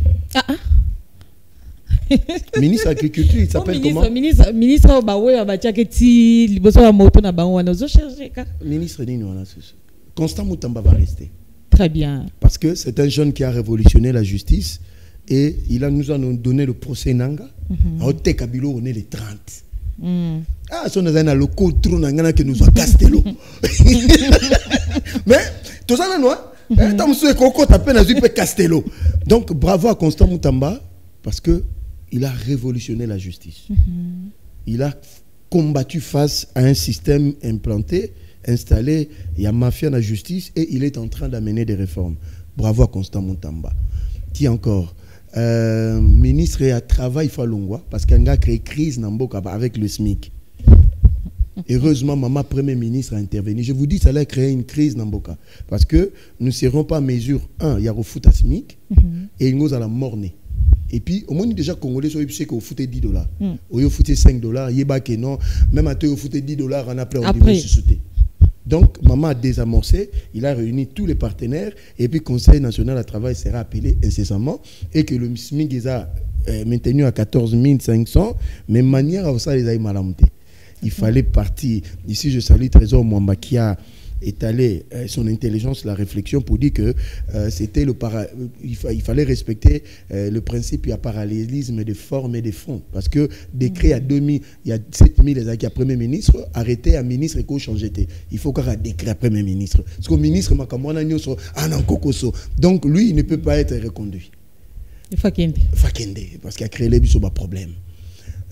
Ministre de l'Agriculture, il s'appelle comment? Ministre Constant Moutamba va rester. Très bien. Parce que c'est un jeune qui a révolutionné la justice et nous a donné le procès Nanga. À Ote Kabilo, on est les 30. Si on a un loco, que nous a Castello. Mais, tout ça, non? Castello. Donc, bravo à Constant Moutamba parce que il a révolutionné la justice. Il a combattu face à un système implanté, installé, il y a mafia dans la justice et il est en train d'amener des réformes. Bravo à Constant Moutamba. Qui encore? Ministre à travail Falongwa, parce qu'il a créé crise avec le SMIC. Heureusement, maman Premier ministre a intervenu. Je vous dis, ça allait créer une crise dans Mboka. Parce que nous ne serons pas à mesure, il y a le foot à SMIC et il nous a la morne. Et puis, au moins, déjà, Congolais, ils savent qu'on fout $10. Au fout $5, il y a que non. Même à toi, fout $10, on a après, donc, maman a désamorcé, il a réuni tous les partenaires et puis le Conseil national du travail sera appelé incessamment et que le SMIC a maintenu à 14 500, mais de manière à ça, les a malamté. Il fallait partir. Ici, je salue Trésor Mwamba qui a étalé son intelligence, la réflexion pour dire que c'était il fallait respecter le principe, il y a parallélisme des formes et des fonds. Parce que décret à 2000, il y a 7000 les acquis à Premier ministre, arrêté à ministre et qu'on change. Il faut qu'il y ait un décret à Premier ministre. Parce que le ministre, donc lui, il ne peut pas être reconduit. Fakende. Parce qu'il a créé les problèmes.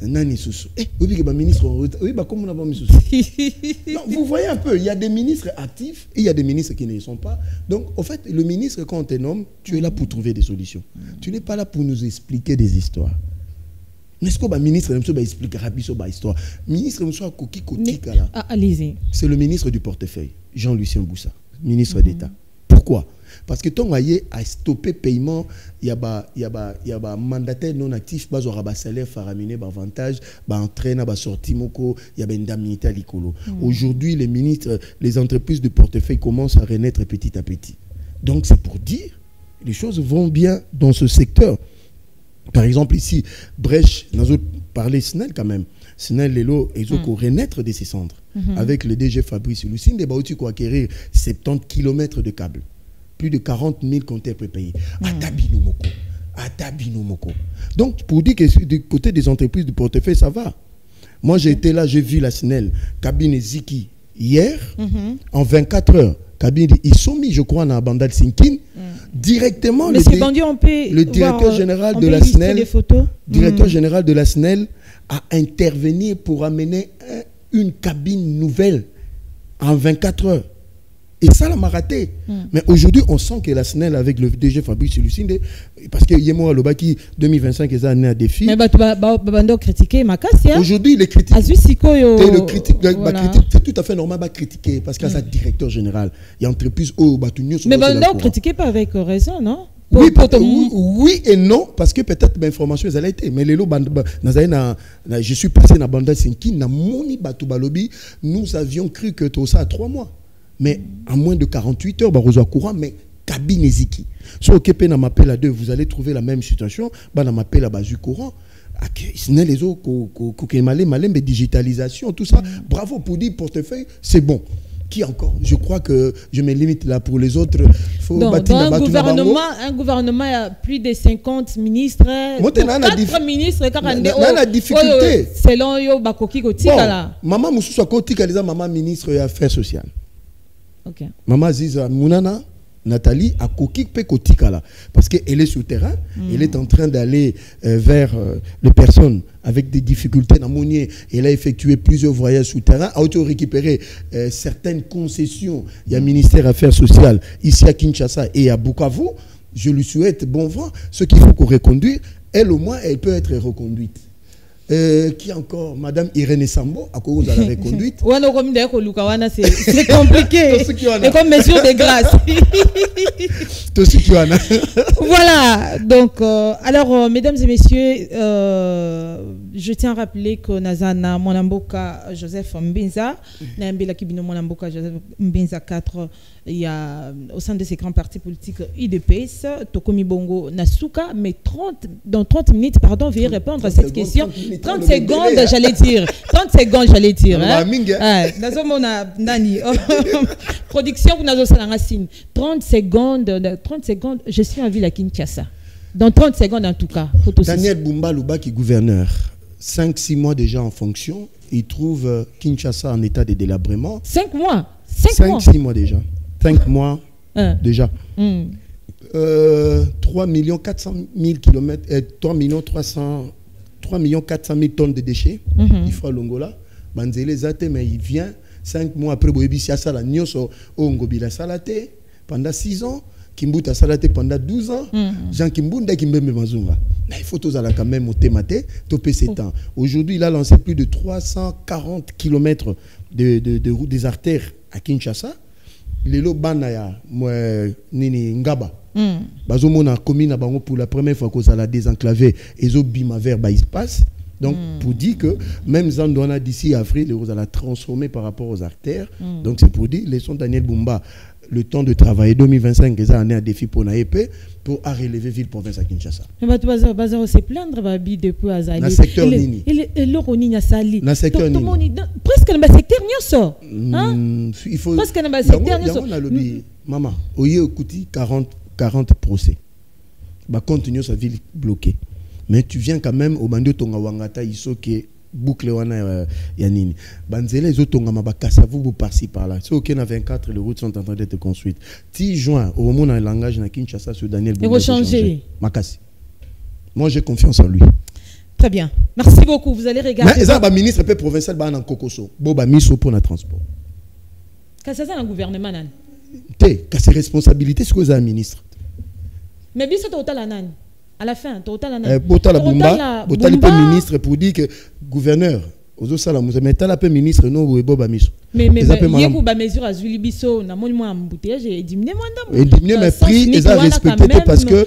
Nani Soussou. Vous dites que le ministre oui, comme on a pas mis Soussou. Vous voyez un peu, il y a des ministres actifs et il y a des ministres qui ne le sont pas. Donc, en fait, le ministre, quand on te nomme, tu es là pour trouver des solutions. Tu n'es pas là pour nous expliquer des histoires. N'est-ce que le ministre expliquera l'histoire? Le ministre c'est le ministre du portefeuille, Jean-Lucien Boussa, ministre d'État. Pourquoi? Parce que tant qu'il y a stoppé paiement, il y a mandataire non actif, il y a salaire faraminé, avantage, entraîne, sortie, il y a une indemnité à l'icolo. Aujourd'hui, les ministres, les entreprises de portefeuille commencent à renaître petit à petit. Donc c'est pour dire, les choses vont bien dans ce secteur. Par exemple ici, Brèche, nous avons parlé SNEL quand même. SNEL Lelo, ils ont renaître de ces centres. Avec le DG Fabrice Lucine, ils ont acquérir 70 km de câbles. Plus de 40 000 compteurs prépayés. À Tabinumoko. Donc, pour dire que du côté des entreprises du portefeuille, ça va. Moi, j'ai été là, j'ai vu la SNEL, cabine Ziki, hier, en 24 heures. Cabine, ils sont mis, je crois, dans la bande Sinkin, directement. Mais le directeur général de la SNEL, directeur général de la SNEL a intervenu pour amener une cabine nouvelle en 24 heures. Et ça, l'a raté. Mais aujourd'hui, on sent que la SNEL, avec le DG Fabrice Lucinde, parce que Yemo Lobaki 2025 est un à défi. Mais tu critiquer Makassi. Aujourd'hui, les critiques. Le critique, c'est tout à fait normal de critiquer parce qu'il y a un directeur général. Il y a une entreprise où mais ne critiquez pas avec raison, non? Oui et non, parce que peut-être l'information elle a été. Mais les lots, je suis passé dans la bande Sinki, nous avions cru que tout ça a 3 mois. Mais en moins de 48 heures, on courant, mais cabine Ziki. Si vous m'appelle à 2, vous allez trouver la même situation. On m'appelle à Bazu courant. Les autres, mais digitalisation, tout ça. Bravo pour dire portefeuille, c'est bon. Qui encore? Je crois que je me limite là pour les autres. Un gouvernement a plus de 50 ministres. 4 ministres, la difficulté. Selon yo bakoki kotika. Maman Moussou kotika les maman ministre des Affaires sociales. Okay. Maman Ziza Mounana, Nathalie, a coquille Kotikala. Parce qu'elle est sur le terrain, elle est en train d'aller vers les personnes avec des difficultés dans Mounier. Elle a effectué plusieurs voyages sur le terrain, a auto-récupéré certaines concessions. Il y a le ministère des Affaires sociales ici à Kinshasa et à Bukavu. Je lui souhaite bon vent. Ce qu'il faut qu'on reconduise, elle au moins, elle peut être reconduite. Qui encore? Madame Irène Sambo, à cause de la reconduite. C'est compliqué. Et comme mesure de grâce. Voilà. Donc, alors, mesdames et messieurs, je tiens à rappeler que Nazana Monamboka Joseph Mbinza, Nambela Kibino Monamboka Joseph Mbinza 4, il y a au sein de ces grands partis politiques IDPS, Tokomi Bongo Nasuka, mais dans 30 minutes, pardon, veuillez répondre à cette question. 30 secondes, j'allais dire. 30 secondes, j'allais dire. Production, 30 secondes, je suis en ville à Kinshasa. Dans 30 secondes, en tout cas. Daniel Bumba Luba, qui est gouverneur, 5-6 mois déjà en fonction, il trouve Kinshasa en état de délabrement. 5 mois 5-6 mois déjà. 5 mois déjà. 3 400 000 kilomètres, 3 400 000 tonnes de déchets. Il faut l'Angola. Banzele Zate, mais il vient 5 mois après. Boyebicia Sala Nyoso, Ongobila Salate, pendant 6 ans. Kimbuta Salate pendant 12 ans. Jean Kimbunda Kimbembe Mazunga. Mais il faut tous aller quand même au thématé, topé 7 ans. Aujourd'hui, il a lancé plus de 340 km de routes des artères à Kinshasa. Lelo banaya nini ngaba. Bazomona commune bango pour la première fois qu'on a désenclavé et zo bima vers espace. Donc pour dire que même Zandona d'ici à avril, les a transformé par rapport aux artères. Donc c'est pour dire laissons Daniel Bumba le temps de travailler 2025 les années à défi pour naépé pour à relever ville province à Kinshasa. Mais tu vas se plaindre babi depuis Azali. Dans secteur nini. Il l'oroni na sali. Dans secteur nini. Presque dans le secteur nyoso. Il faut presque dans le secteur nyoso. Maman, oye okuti 40 procès. Ba continuer sa ville bloquée. Mais tu viens quand même au bandio tonga wangata iso ke boucle wana yanini. Banzele les autres tonga mabakasa vous par-ci par-là. C'est OK na 24 les routes sont en train d'être construites. 10 juin au moment dans le langage na Kinshasa sur Daniel Bumba. Il va changer. Makasi. Moi j'ai confiance en lui. Très bien. Merci beaucoup. Vous allez regarder. Mais ça ba ministre peu provincial ba na Kokoso. Bo ba miso pour na transport. Qu'est-ce que ça dans le gouvernement nan? Té, que c'est responsabilité ce que ça ministre. Mais biso total anan. À la fin, total Bota la Bumba, Bota le ministre pour dire que gouverneur, aux ça la mais t'as la ministre non ou Boba Miso. Mais il y a mesure à Zuli Biso, na moi embouteillage et diminuer moins et diminuer mes prix et ça respecté parce que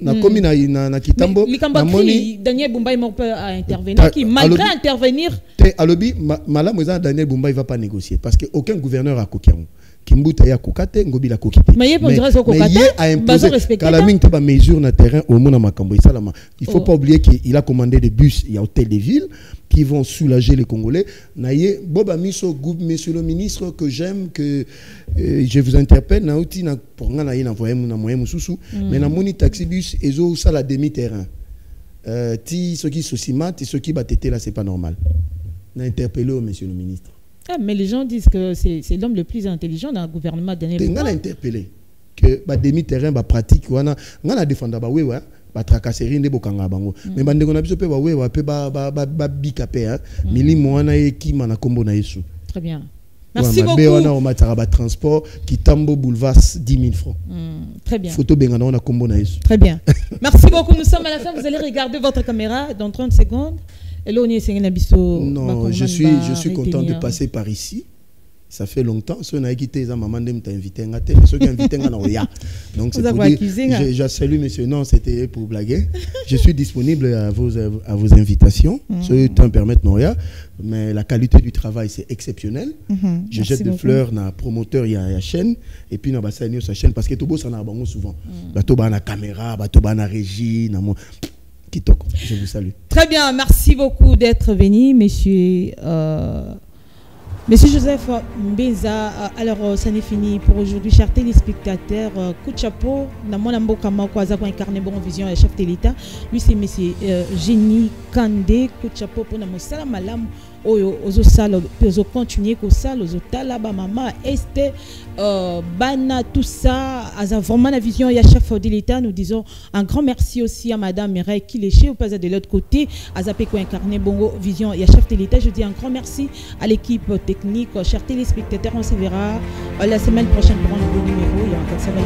na comme na Kitambo na moni Daniel Bumba il peut intervenir qui malgré intervenir à lobby malam Daniel Bumba il va pas négocier parce que aucun gouverneur a Kokiamu. Kimbuta ya kokate ngobi la kokite mais a imposé kalaming te ba mesure na terrain au monde makambo isalama il faut pas oublier qu'il a commandé des bus il y a hôtel des villes qui vont soulager les Congolais naye boba miso groupe monsieur le ministre que j'aime que je vous interpelle na outi na pour nga na yena voyer na moyen mususu mais na moni taxi bus ezo ça la demi terrain ti ceux qui sosimat et ceux qui batete là c'est pas normal na interpellé au monsieur le ministre. Ah, mais les gens disent que c'est l'homme le plus intelligent dans le gouvernement Daniel Bumba. On a interpellé que ba demi-terrain ba pratique wana ngana défendre ba wewa ba tracasserie ndé bokanga bango mais bande kona biso pe ba wewa pe ba bikape hein milimo wana ekima na kombo na Yesu. Très bien. Merci beaucoup. On a au matara transport qui tambo boulevard 10 000 francs. Très bien. Photo bengana on a kombo na Yesu. Très bien. Merci beaucoup. Nous sommes à la fin. Vous allez regarder votre caméra dans 30 secondes. Non, je suis content de passer par ici. Ça fait longtemps. Ceux qui ont quitté, maman t'a invité. Ceux qui ont invité, donc c'est pour dire. Je salue monsieur. Non, c'était pour blaguer. Je suis disponible à vos invitations. Ceux qui permettent Noria. Mais la qualité du travail, c'est exceptionnel. Je jette des fleurs na promoteur, il y a la chaîne. Et puis, na sa chaîne. Parce que tout beau, ça n'a pas souvent. Bateau, na caméra, bateau, na régie, je vous salue. Très bien, merci beaucoup d'être venu, monsieur Joseph Mbeza. Alors, ça n'est fini pour aujourd'hui, chers téléspectateurs. Coup de chapeau, Namon Kama Kwaza pour incarner Bon Vision et chef de l'État. Lui, c'est monsieur Génie Kandé. Coup de chapeau pour Namo Salam Malam. Ozo salo, ozo continuer comme ça, ozo talaba mama, este bana tout ça, a vraiment la vision et à chef de l'État. Nous disons un grand merci aussi à Madame Mireille qui est chez ou pas de l'autre côté, à Zapeko incarné Bongo Vision et à chef de l'État. Je dis un grand merci à l'équipe technique, chers téléspectateurs. On se verra la semaine prochaine pour un nouveau numéro. Il y a encore ça va.